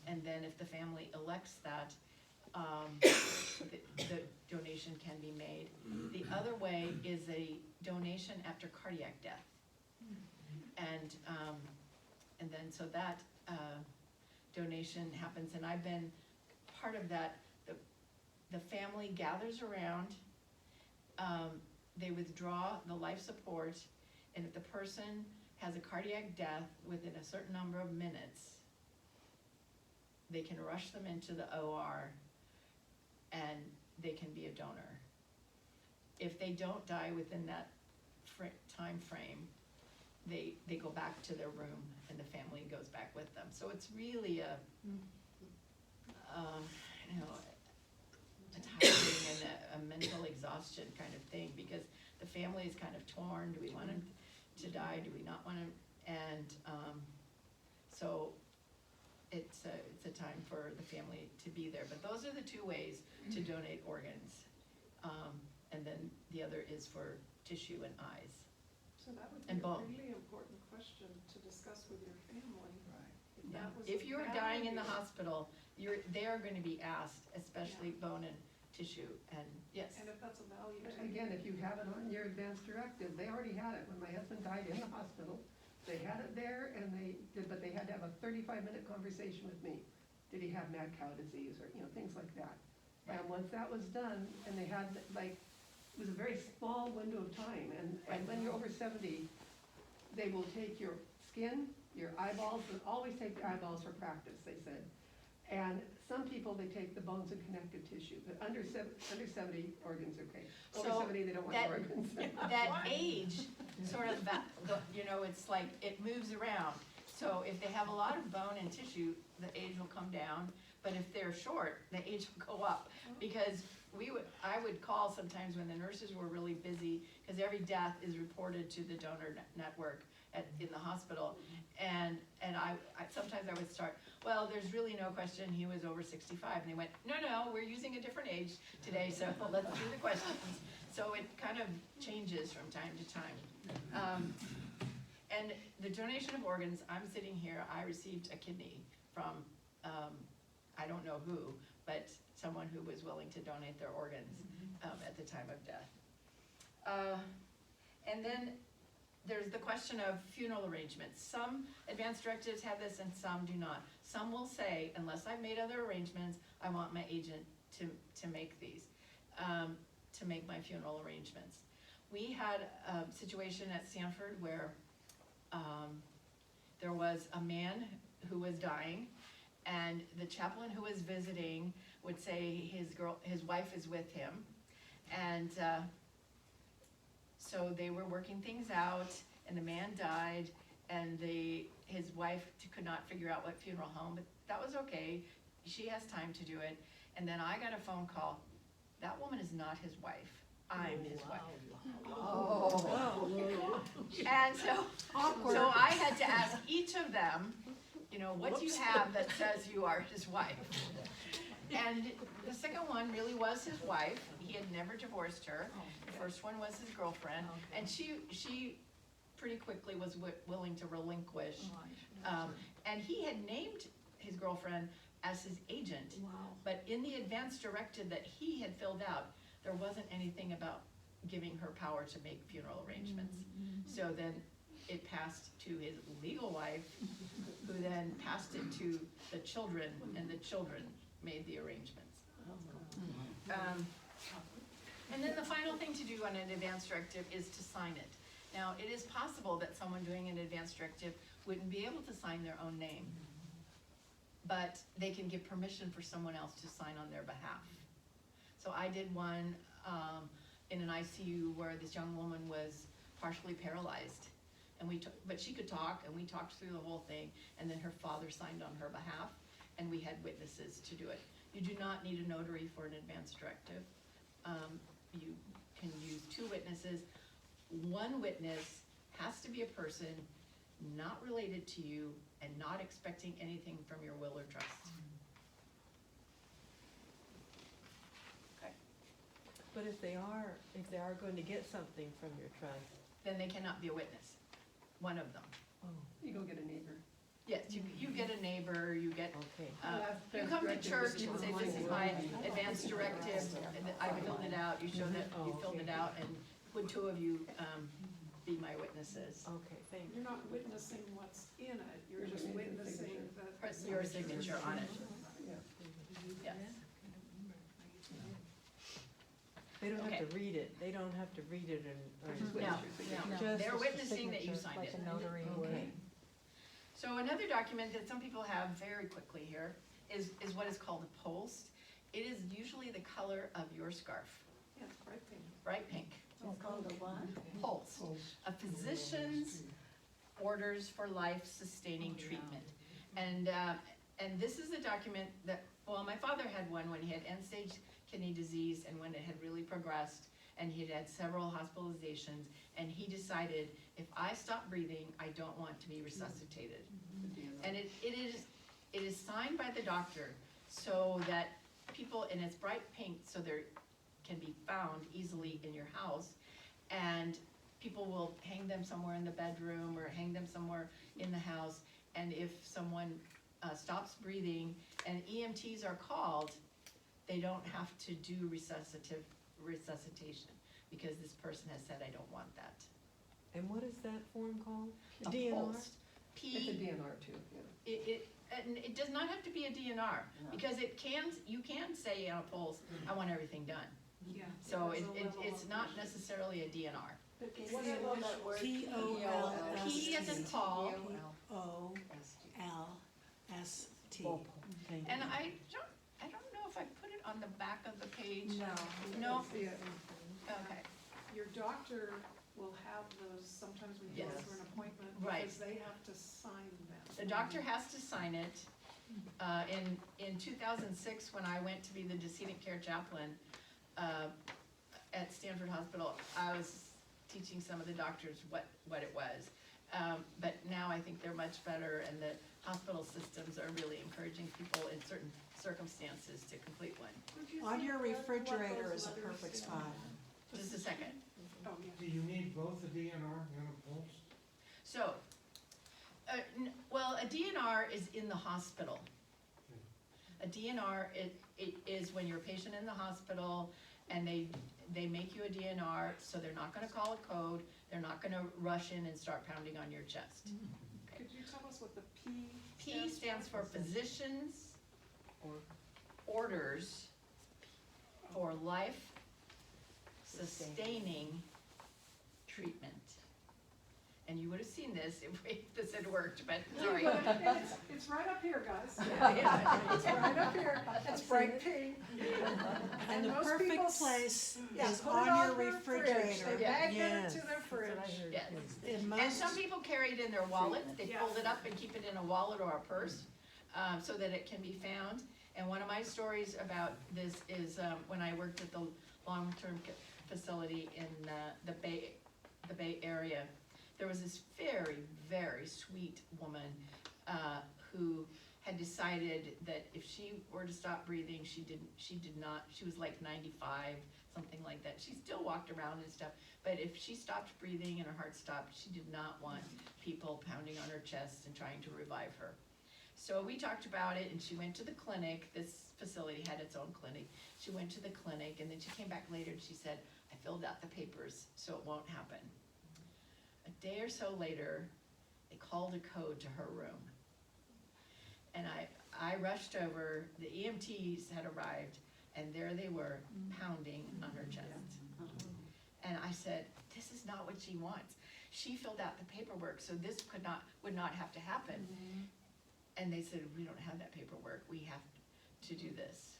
and then if the family elects that, the donation can be made. The other way is a donation after cardiac death. And then, so that, donation happens, and I've been part of that. The family gathers around, they withdraw the life support, and if the person has a cardiac death within a certain number of minutes, they can rush them into the OR and they can be a donor. If they don't die within that time frame, they go back to their room and the family goes back with them. So it's really a tiring and a mental exhaustion kind of thing, because the family is kind of torn. Do we want him to die? Do we not want him? And so it's a time for the family to be there. But those are the two ways to donate organs. And then the other is for tissue and eyes. So that would And be a bone. really important question to discuss with your family. If Yeah. that was If you're dying in the valued. hospital, they are gonna be asked, especially bone and tissue, and yes. And if that's a value to you. Again, if you have it on your advance directive, they already had it when my husband died in the hospital. They had it there, and but they had to have a 35-minute conversation with me. Did he have mad cow disease, or, things like that. And once that was done, and they had, it was a very small window of time, and when you're over 70, they will take your skin, your eyeballs, and always take the eyeballs for practice, they said. And some people, they take the bones and connective tissue, but under 70, organs are okay. Over So 70, they don't want that- organs. That age, sort of, it's like, it moves around. So if they have a lot of bone and tissue, the age will come down, but if they're short, the age will go up. Because I would call sometimes when the nurses were really busy, because every death is reported to the donor network in the hospital. And I sometimes I would start, well, there's really no question he was over 65. And they went, no, we're using a different age today, so let's do the questions. So it kind of changes from time to time. And the donation of organs, I'm sitting here, I received a kidney from, I don't know who, but someone who was willing to donate their organs at the time of death. And then there's the question of funeral arrangements. Some advance directives have this and some do not. Some will say, unless I've made other arrangements, I want my agent to make these, to make my funeral arrangements. We had a situation at Sanford where there was a man who was dying, and the chaplain who was visiting would say his wife is with him, and so they were working things out, and the man died, and his wife could not figure out what funeral home, but that was okay. She has time to do it. And then I got a phone call. That woman is not his wife. I'm his wife. Oh. And so I had to ask each of them, what do you have that says you are his wife? And the second one really was his wife. He had never divorced her. The first one was his girlfriend, and she pretty quickly was willing to relinquish. And he had named his girlfriend as his agent. Wow. But in the advance directive that he had filled out, there wasn't anything about giving her power to make funeral arrangements. So then it passed to his legal wife, who then passed it to the children, and the children made the arrangements. And then the final thing to do on an advance directive is to sign it. Now, it is possible that someone doing an advance directive wouldn't be able to sign their own name, but they can give permission for someone else to sign on their behalf. So I did one in an ICU where this young woman was partially paralyzed, and but she could talk, and we talked through the whole thing, and then her father signed on her behalf, and we had witnesses to do it. You do not need a notary for an advance directive. You can use 2 witnesses. One witness has to be a person not related to you and not expecting anything from your will or trust. Okay. But if they are going to get something from your trust, Then they cannot be a witness, one of them. You go get a neighbor. Yes, you get a neighbor, you get, okay. you come to church and say, this is my advance directive, and I filled it out, you show that you filled it out, and would 2 of you be my witnesses? Okay, thank you. You're not witnessing what's in it, you're just witnessing that. Press your signature on it. Yes. They don't have Okay. to read it, they don't have to read it or. No, no, Just they're a witnessing that you signature, signed like it. a notary would. Okay. So another document that some people have very quickly here is what is called a post. It is usually the color of your scarf, Yeah, it's bright pink. bright pink. It's called a what? Post, a physician's orders for life-sustaining treatment. And this is a document that, well, my father had one when he had end-stage kidney disease and when it had really progressed, and he had had several hospitalizations, and he decided, if I stop breathing, I don't want to be resuscitated. And it is signed by the doctor so that people, and it's bright pink, so there can be found easily in your house, and people will hang them somewhere in the bedroom or hang them somewhere in the house, and if someone stops breathing and EMTs are called, they don't have to do resuscitation, because this person has said, I don't want that. And what is that form called? A DNR? post. It's a DNR too, yeah. And it does not have to be a DNR, because you can say on a post, I want everything done. Yeah. So There's a level it's of- not necessarily a DNR. What about that word? P as in Paul, O-L-S-T. Thank and you. I don't know if I put it on the back of the page. No. No, See it. okay, Your doctor will have those sometimes when you go Yes. for an appointment, Right. because they have to sign them. the doctor has to sign it. In 2006, when I went to be the decedent care chaplain at Stanford Hospital, I was teaching some of the doctors what it was. But now I think they're much better, and the hospital systems are really encouraging people in certain circumstances to complete one. On your refrigerator is a perfect spot. Just a second. Oh, yeah. Do you need both a DNR and a post? So, well, a DNR is in the hospital. A DNR, it is when you're a patient in the hospital and they make you a DNR, so they're not gonna call a code, they're not gonna rush in and start pounding on your chest. Could you tell us what the P P stands for physician's orders for life sustaining treatment. And you would have seen this if this had worked, but sorry. It's right up here, guys. Yeah. It's right up here. It's bright pink. And the most perfect people place Yeah, is put it on your their fridge. refrigerator. They magnet it Yes. to their fridge. Yes. In And most, some people carry it in their wallet, they Yeah. fold it up and keep it in a wallet or a purse, so that it can be found. And one of my stories about this is, when I worked at the long-term facility in, the Bay Area, there was this very, very sweet woman, who had decided that if she were to stop breathing, she did not, she was like 95, something like that. She still walked around and stuff, but if she stopped breathing and her heart stopped, she did not want people pounding on her chest and trying to revive her. So we talked about it, and she went to the clinic. This facility had its own clinic. She went to the clinic, and then she came back later and she said, I filled out the papers, so it won't happen. A day or so later, they called a code to her room. And I rushed over, the EMTs had arrived, and there they were pounding on her chest. And I said, this is not what she wants. She filled out the paperwork, so this would not have to happen. And they said, we don't have that paperwork, we have to do this.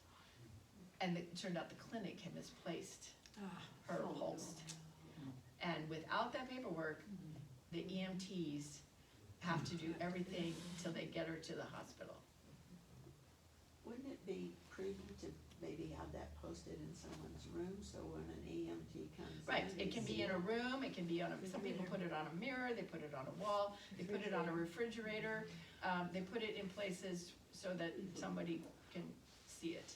And it turned out the clinic had misplaced her pulse. And without that paperwork, the EMTs have to do everything till they get her to the hospital. Wouldn't it be prudent to maybe have that posted in someone's room, so when an EMT comes in? Right, it can they be in a see room, it can be on some people put it on a mirror, they put it on a wall, they put it on a refrigerator, they put it in places so that somebody can see it.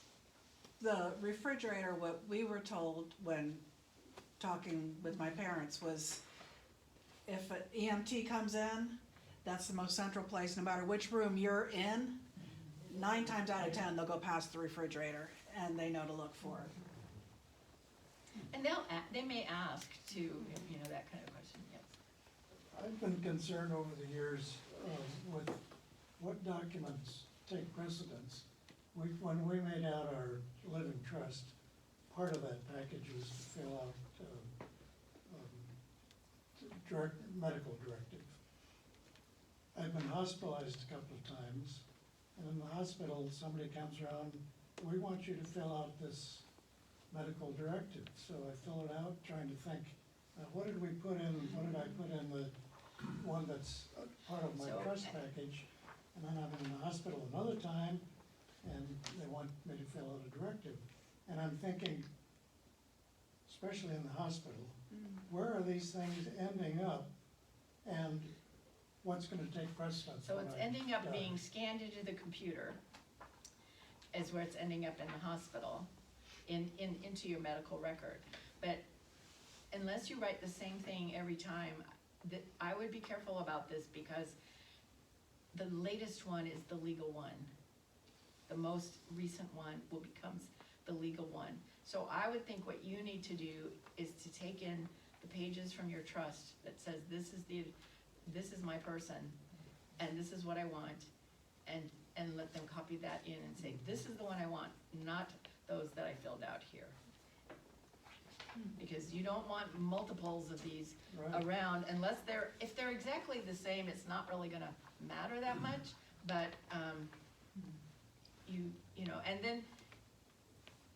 The refrigerator, what we were told when talking with my parents was, if an EMT comes in, that's the most central place, no matter which room you're in, 9 times out of 10, they'll go past the refrigerator, and they know to look for it. And they may ask to, that kind of question, yes. I've been concerned over the years with what documents take precedence. When we made out our living trust, part of that package was to fill out medical directive. I've been hospitalized a couple of times, and in the hospital, somebody comes around, we want you to fill out this medical directive. So I fill it out, trying to think, what did we put in, what did I put in the one that's part of my trust package? And then I'm in the hospital another time, and they want me to fill out a directive. And I'm thinking, especially in the hospital, where are these things ending up? And what's gonna take precedence? So when it's I ending up die? being scanned into the computer, is where it's ending up in the hospital, into your medical record. But unless you write the same thing every time, I would be careful about this, because the latest one is the legal one. The most recent one becomes the legal one. So I would think what you need to do is to take in the pages from your trust that says, this is my person, and this is what I want, and let them copy that in and say, this is the one I want, not those that I filled out here. Because you don't want multiples of these Right. around, unless if they're exactly the same, it's not really gonna matter that much, but, and then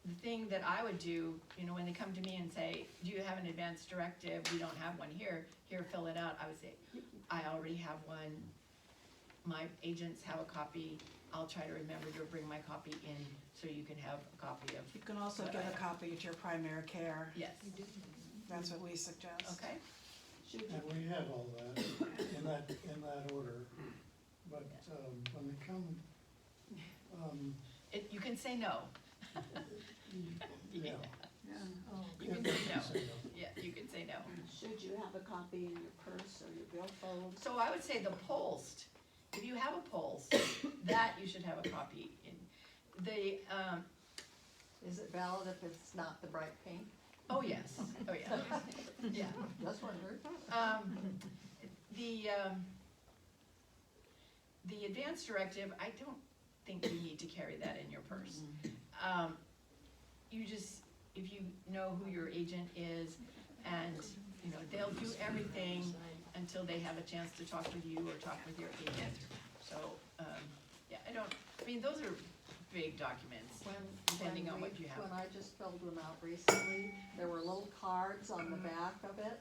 the thing that I would do, when they come to me and say, do you have an advance directive? We don't have one here, fill it out. I would say, I already have one. My agents have a copy. I'll try to remember to bring my copy in so you can have a copy of. You can also give a copy to your primary care. Yes, That's what we suggest. okay? And we have all that in that order, but when they come, You can say no. yeah. You can say no. Yeah, you can say no. Should you have a copy in your purse or your billfold? So I would say the Post, if you have a Post, that you should have a copy in. Is it valid if it's not the bright pink? Oh, yes, oh, yeah, yeah. Just wondered. The advance directive, I don't think you need to carry that in your purse. You just, if you know who your agent is, and, they'll do everything until they have a chance to talk with you or talk with your agent. So, those are big documents, depending on what you have. When I just filled them out recently, there were little cards on the back of it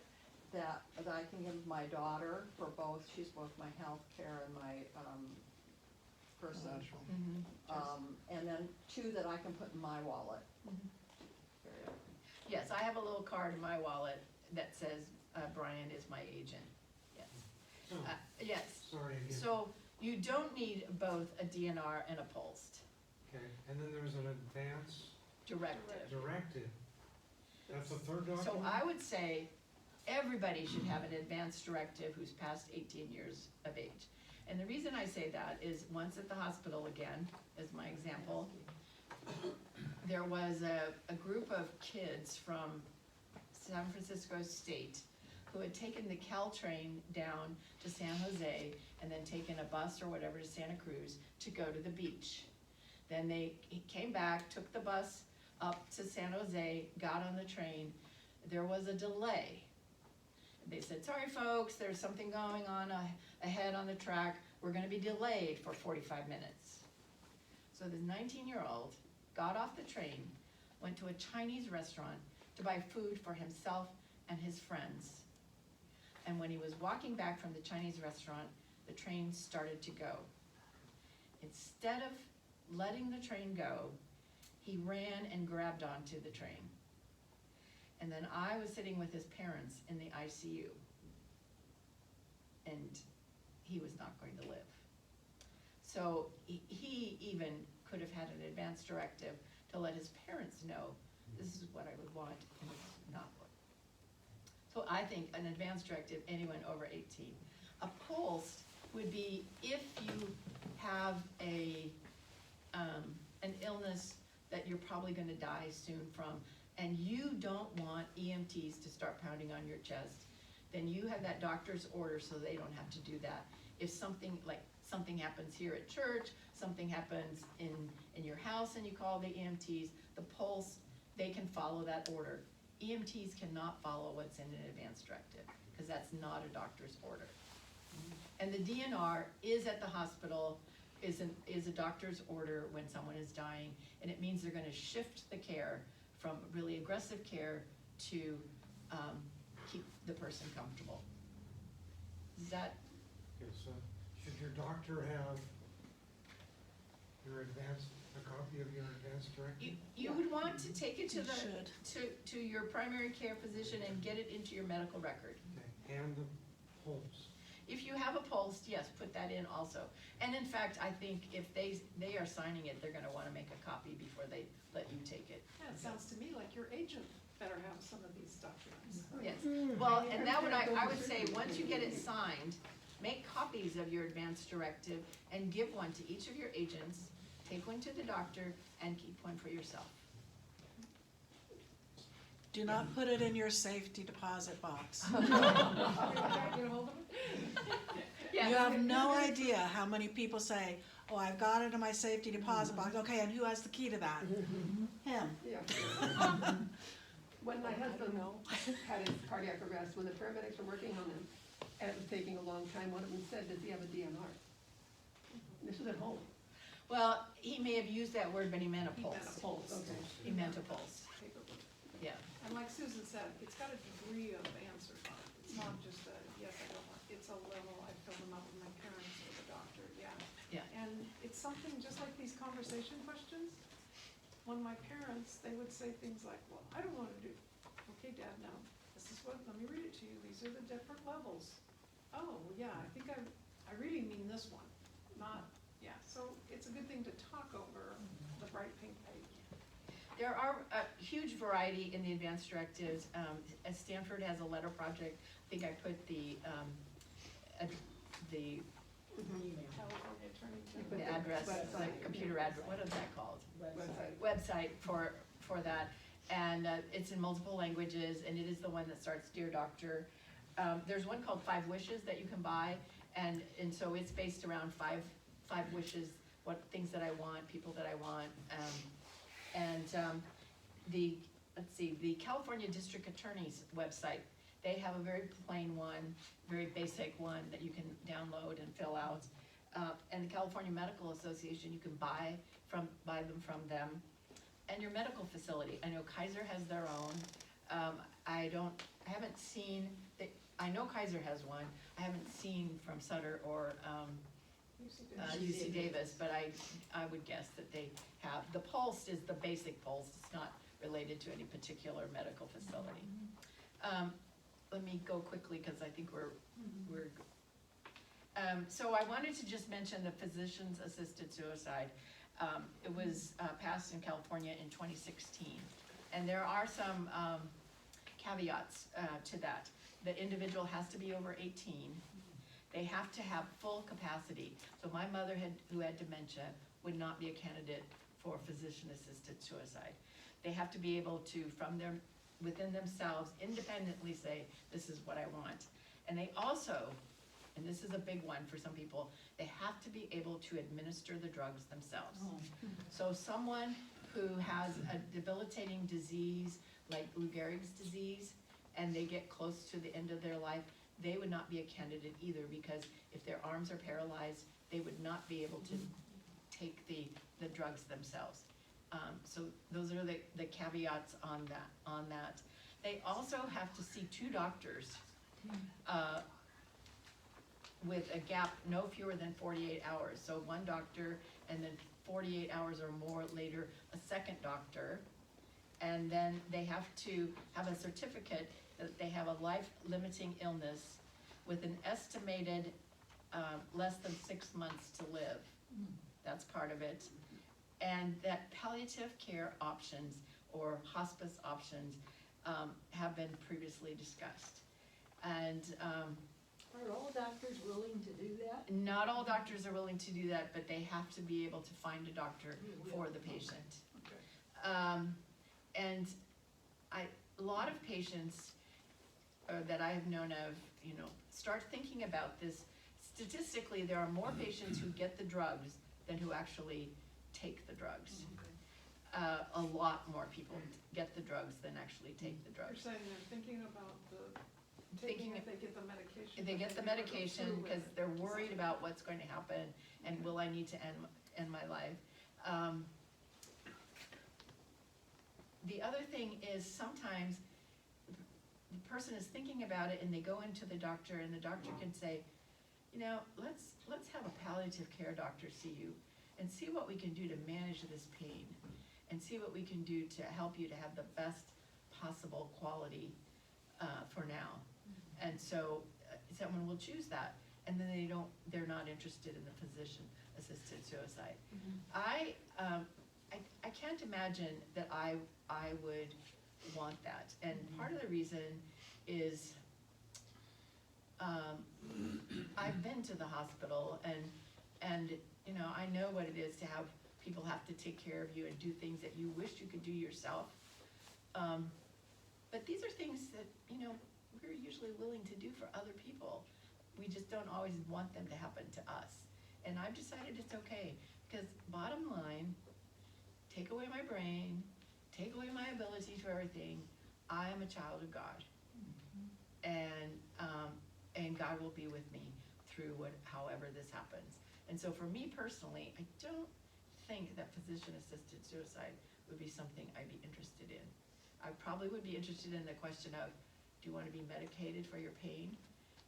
that I can give my daughter for both, she's both my health care and my, person. And then 2 that I can put in my wallet. Yes, I have a little card in my wallet that says, Brian is my agent, yes. So, Yes, sorry again. so you don't need both a DNR and a Post Okay, and then there's an advance directive. directive. That's the third document? So I would say everybody should have an advance directive who's past 18 years of age. And the reason I say that is, once at the hospital again, as my example, there was a group of kids from San Francisco State who had taken the Caltrain down to San Jose and then taken a bus or whatever to Santa Cruz to go to the beach. Then he came back, took the bus up to San Jose, got on the train. There was a delay. They said, sorry folks, there's something going on ahead on the track. We're gonna be delayed for 45 minutes. So this 19-year-old got off the train, went to a Chinese restaurant to buy food for himself and his friends. And when he was walking back from the Chinese restaurant, the train started to go. Instead of letting the train go, he ran and grabbed onto the train. And then I was sitting with his parents in the ICU. And he was not going to live. So he even could have had an advance directive to let his parents know this is what I would want and this is not what. So I think an advance directive, anyone over 18. A post would be if you have an illness that you're probably gonna die soon from, and you don't want EMTs to start pounding on your chest, then you have that doctor's order so they don't have to do that. If something happens here at church, something happens in your house and you call the EMTs, the pulse, they can follow that order. EMTs cannot follow what's in an advance directive, because that's not a doctor's order. And the DNR is at the hospital, is a doctor's order when someone is dying, and it means they're gonna shift the care from really aggressive care to keep the person comfortable. Is that? Okay, so should your doctor have a copy of your advance directive? You would want to take it You should. to your primary care physician and get it into your medical record. Okay, and the pulse. If you have a pulse, yes, put that in also. And in fact, I think if they are signing it, they're gonna wanna make a copy before they let you take it. Yeah, it sounds to me like your agent better have some of these documents. Yes, well, and that would, I would say, once you get it signed, make copies of your advance directive and give one to each of your agents, take one to the doctor, and keep one for yourself. Do not put it in your safety deposit box. Yeah. You have no idea how many people say, oh, I've got it in my safety deposit box. Okay, and who has the key to that? Him. Yeah. When my husband had his cardiac arrest, when the paramedics were working on him, and it was taking a long time, one of them said, does he have a DNR? This was at home. Well, he may have used that word, but he meant a He pulse. meant a pulse. Okay. He meant a pulse, yeah. And like Susan said, it's got a degree of answer on it. It's not just a, yes, I don't want, it's a level, I fill them out with my parents or the doctor, yeah. Yeah. And it's something just like these conversation questions. When my parents, they would say things like, well, I don't wanna do, okay, Dad, no, this is what, let me read it to you, these are the different levels. Oh, well, yeah, I think I really mean this one, not, yeah, so it's a good thing to talk over the bright pink page. There are a huge variety in the advanced directives. As Stanford has a letter project, I think I put the California Attorney General. the address, the Website. computer address, what is that called? Website. Website for that. And it's in multiple languages, and it is the one that starts, Dear Doctor. There's one called 5 Wishes that you can buy, and so it's based around five wishes, what things that I want, people that I want. The California District Attorney's website, they have a very plain one, very basic one that you can download and fill out. And the California Medical Association, you can buy them from them. And your medical facility, I know Kaiser has their own. I haven't seen, I know Kaiser has one, I haven't seen from Sutter or UC Davis, but I would guess that they have. The Pulse is the basic Pulse, it's not related to any particular medical facility. Let me go quickly, because I think so I wanted to just mention the physician's assisted suicide. It was passed in California in 2016, and there are some caveats to that. The individual has to be over 18. They have to have full capacity. So my mother, who had dementia, would not be a candidate for physician-assisted suicide. They have to be able to, from their within themselves independently say, this is what I want. And they also, and this is a big one for some people, they have to be able to administer the drugs themselves. So someone who has a debilitating disease like Lou Gehrig's disease, and they get close to the end of their life, they would not be a candidate either, because if their arms are paralyzed, they would not be able to take the drugs themselves. So those are the caveats on that. They also have to see 2 doctors with a gap no fewer than 48 hours. So one doctor, and then 48 hours or more later, a second doctor. And then they have to have a certificate that they have a life-limiting illness with an estimated less than 6 months to live. That's part of it. And that palliative care options or hospice options have been previously discussed. And Are all doctors willing to do that? not all doctors are willing to do that, but they have to be able to find a doctor for the patient. And a lot of patients that I have known of, start thinking about this. Statistically, there are more patients who get the drugs than who actually take the drugs. A lot more people get the drugs than actually take the You're drugs. saying they're thinking about Thinking if they get the medication. If they get the medication because they're worried about what's going to happen and will I need to end my life. The other thing is sometimes the person is thinking about it and they go into the doctor and the doctor can say, let's have a palliative care doctor see you and see what we can do to manage this pain and see what we can do to help you to have the best possible quality for now. And so someone will choose that, and then they're not interested in the physician-assisted suicide. I can't imagine that I would want that, and part of the reason is I've been to the hospital, and I know what it is to have people have to take care of you and do things that you wish you could do yourself. But these are things that we're usually willing to do for other people. We just don't always want them to happen to us. And I've decided it's okay, because bottom line, take away my brain, take away my ability to everything, I am a child of God. And God will be with me through however this happens. And so for me personally, I don't think that physician-assisted suicide would be something I'd be interested in. I probably would be interested in the question of, do you want to be medicated for your pain?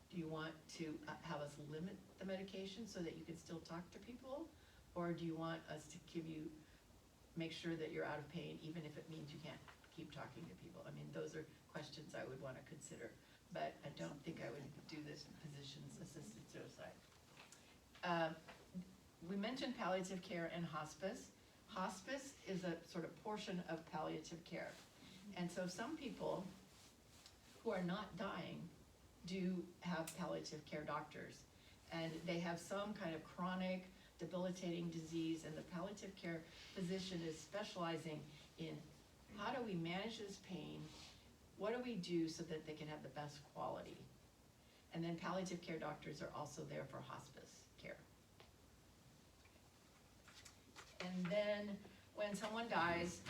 Do you want to have us limit the medication so that you can still talk to people? Or do you want us to make sure that you're out of pain, even if it means you can't keep talking to people? I mean, those are questions I would want to consider, but I don't think I would do this in physician-assisted suicide. We mentioned palliative care and hospice. Hospice is a sort of portion of palliative care. And so some people who are not dying do have palliative care doctors, and they have some kind of chronic debilitating disease, and the palliative care physician is specializing in how do we manage this pain, what do we do so that they can have the best quality. And then palliative care doctors are also there for hospice care. And then when someone dies,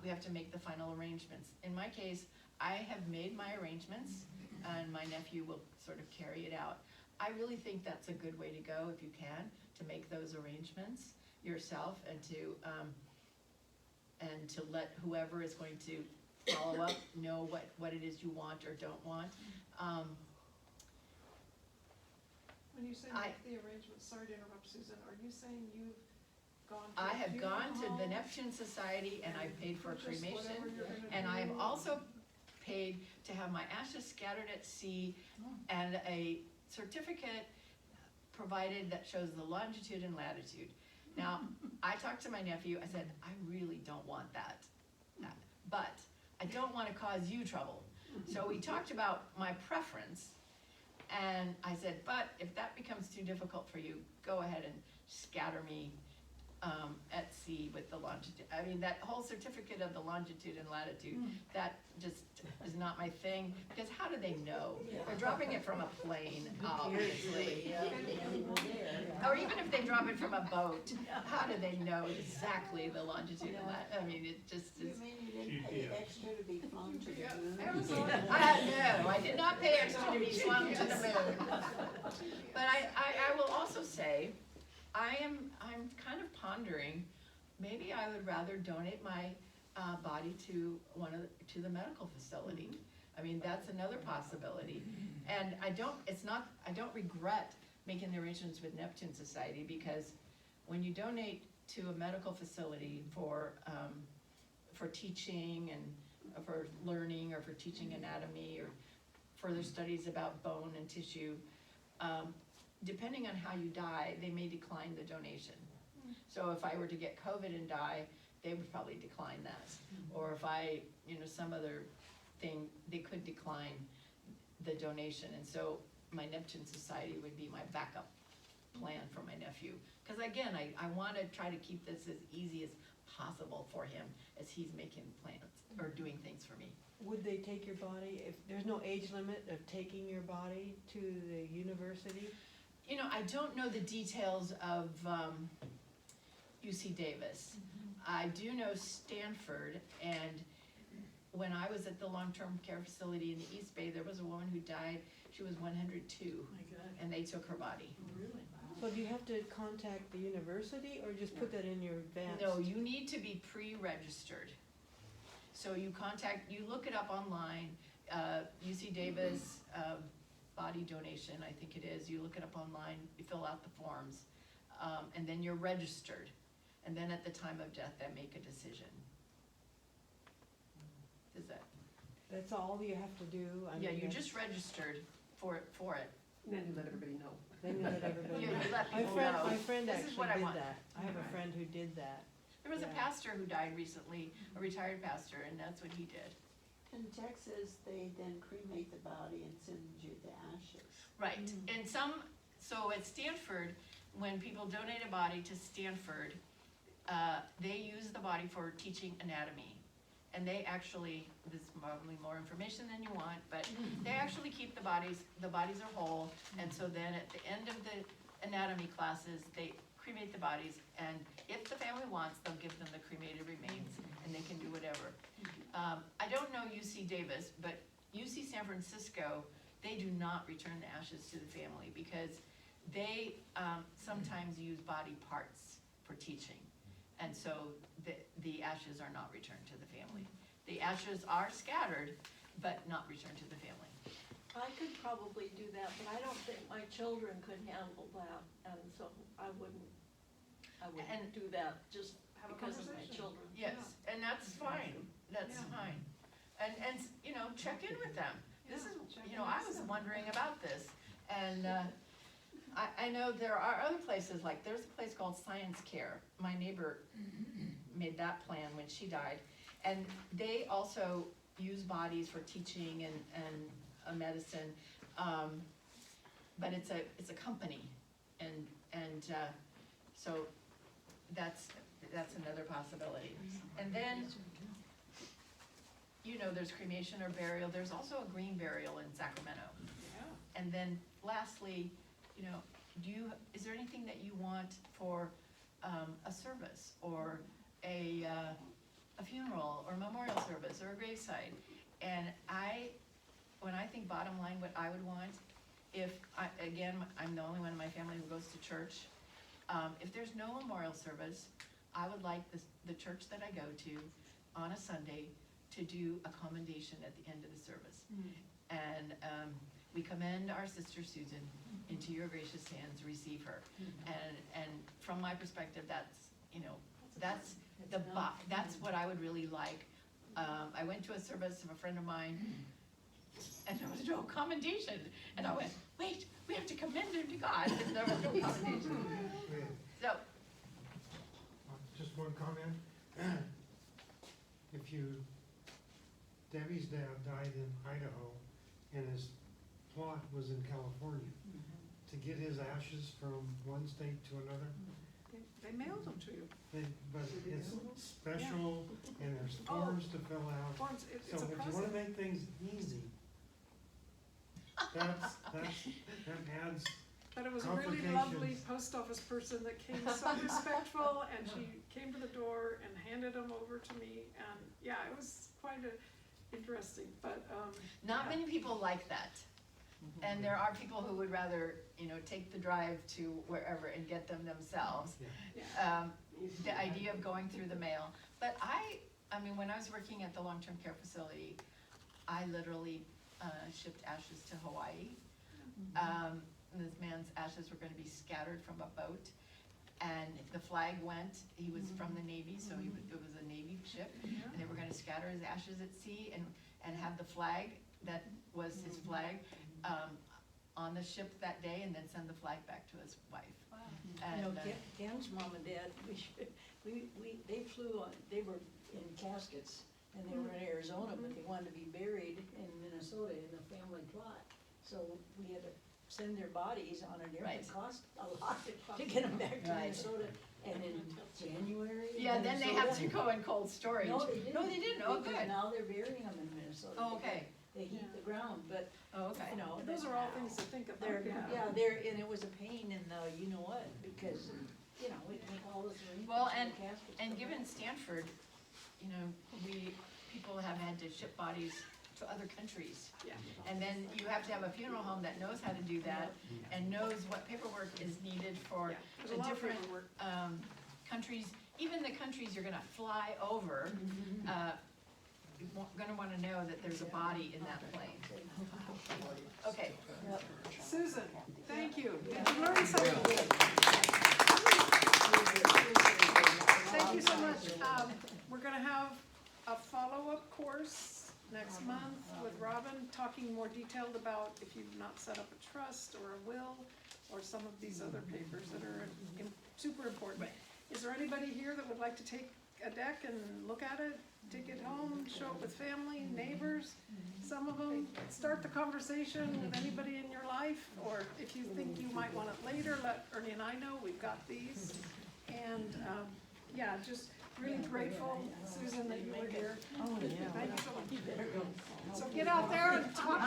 we have to make the final arrangements. In my case, I have made my arrangements, and my nephew will sort of carry it out. I really think that's a good way to go, if you can, to make those arrangements yourself, and to let whoever is going to follow up know what it is you want or don't want. When you say make the arrangements, sorry to interrupt, Susan, are you saying you've gone to I a have funeral gone to the home Neptune Society, and I've paid for purchased cremation, whatever you're gonna and I have do? also paid to have my ashes scattered at sea, and a certificate provided that shows the longitude and latitude. Now, I talked to my nephew, I said, I really don't want that, but I don't want to cause you trouble. So we talked about my preference, and I said, but if that becomes too difficult for you, go ahead and scatter me at sea with the longitude. I mean, that whole certificate of the longitude and latitude, that just is not my thing, because how do they know? They're dropping it from a plane, obviously. Or even if they drop it from a boat, how do they know exactly the longitude and I mean, it just You is. mean you didn't pay extra to be flown to the moon? No, I did not pay extra to be swung to the moon. But I will also say, I'm kind of pondering, maybe I would rather donate my body to to the medical facility. I mean, that's another possibility. And I don't regret making the arrangements with Neptune Society, because when you donate to a medical facility for teaching and for learning, or for teaching anatomy, or further studies about bone and tissue, depending on how you die, they may decline the donation. So if I were to get COVID and die, they would probably decline that. Or if I, some other thing, they could decline the donation. And so my Neptune Society would be my backup plan for my nephew. Because again, I want to try to keep this as easy as possible for him as he's making plans or doing things for me. Would they take your body, if there's no age limit of taking your body to the university? I don't know the details of UC Davis. I do know Stanford, and when I was at the long-term care facility in the East Bay, there was a woman who died. She was 102, and they took her body. So do you have to contact the university, or just put that in your advance? No, you need to be pre-registered. So you look it up online, UC Davis body donation, I think it is. You look it up online, you fill out the forms, and then you're registered. And then at the time of death, they make a decision. Is that? That's all you have to do? Yeah, you just registered for it. And then you let everybody know. Then you let everybody You know. let My people friend, know. my friend This is actually what I did want. that. I have a friend who did that. There was a Yeah. pastor who died recently, a retired pastor, and that's what he did. In Texas, they then cremate the body and send you the ashes. Right, and so at Stanford, when people donate a body to Stanford, they use the body for teaching anatomy. And they actually, this is probably more information than you want, but they actually keep the bodies are whole, and so then at the end of the anatomy classes, they cremate the bodies, and if the family wants, they'll give them the cremated remains, and they can do whatever. I don't know UC Davis, but UC San Francisco, they do not return the ashes to the family, because they sometimes use body parts for teaching. And so the ashes are not returned to the family. The ashes are scattered, but not returned to the family. I could probably do that, but I don't think my children could handle that, and so I wouldn't do that just Have a because of my conversation. children. Yes, and that's fine, that's Yeah. fine. And, check in with them. This is, check in I with was them. wondering about this, and, I know there are other places, like, there's a place called Science Care. My neighbor made that plan when she died, and they also use bodies for teaching and medicine, but it's a company, and so that's another possibility. And then, there's cremation or burial. There's also a green burial in Sacramento. And then lastly, is there anything that you want for a service, or a funeral, or a memorial service, or a graveside? And when I think bottom line, what I would want, I'm the only one in my family who goes to church, if there's no memorial service, I would like the church that I go to on a Sunday to do a commendation at the end of the service. And we commend our sister Susan into your gracious hands, receive her. And from my perspective, that's what I would really like. I went to a service of a friend of mine, and there was no commendation, and I went, wait, we have to commend him to God, and there was no commendation. So, Just one comment. Debbie's dad died in Idaho, and his plot was in California. To get his ashes from one state to another, They mailed them to you. But it's special, and there's Oh. forms to fill out. Forms, So it's a if you process. wanna make things easy, that adds, But it was a really lovely Complications. post office person that came so respectful, and she came to the door and handed them over to me, and, yeah, it was quite interesting, but, Not yeah. many people like that. And there are people who would rather, take the drive to wherever and get them themselves. Yeah. The idea of going through the mail. But I mean, when I was working at the long-term care facility, I literally shipped ashes to Hawaii. And this man's ashes were gonna be scattered from a boat. And the flag went, he was from the Navy, so it was a Navy ship. And they were gonna scatter his ashes at sea and have the flag that was his flag on the ship that day, and then send the flag back to his wife. You know, And, Ken's mom and dad, they flew on, they were in caskets, and they were in Arizona, but they wanted to be buried in Minnesota in a family plot. So we had to send their bodies on an air, Right. it cost a lot to get them back to Right. Minnesota. And in January. in yeah, then they have to Minnesota- go in cold storage. No, they didn't. No, they didn't, oh, Because good. now they're burying them in Minnesota. Oh, okay. They heat the ground, but, Oh, okay. you know. Those are all things to think about, They're, yeah. yeah, they're, and it was a pain in the, you know what, because, we take all this arrangements. Well, for the caskets, And but- given Stanford, people have had to ship bodies to other countries. Yeah. And then you have to have a funeral home that knows how to do that and knows what paperwork is needed for Yeah, there's a the lot of different, paperwork. countries, even the countries you're gonna fly over, you're gonna wanna know that there's a body in that plane. Okay, Susan, thank you. Did you learn something? Thank you so much. We're gonna have a follow-up course next month with Robin, talking more detailed about if you've not set up a trust or a will, or some of these other papers that are super important. Right. Is there anybody here that would like to take a deck and look at it, take it home, show it with family, neighbors? Some of them, start the conversation with anybody in your life, or if you think you might want it later, let Ernie and I know, we've got these. And, yeah, just really grateful, Susan, that you were here. Oh, yeah. Thank you so much. So get out there and talk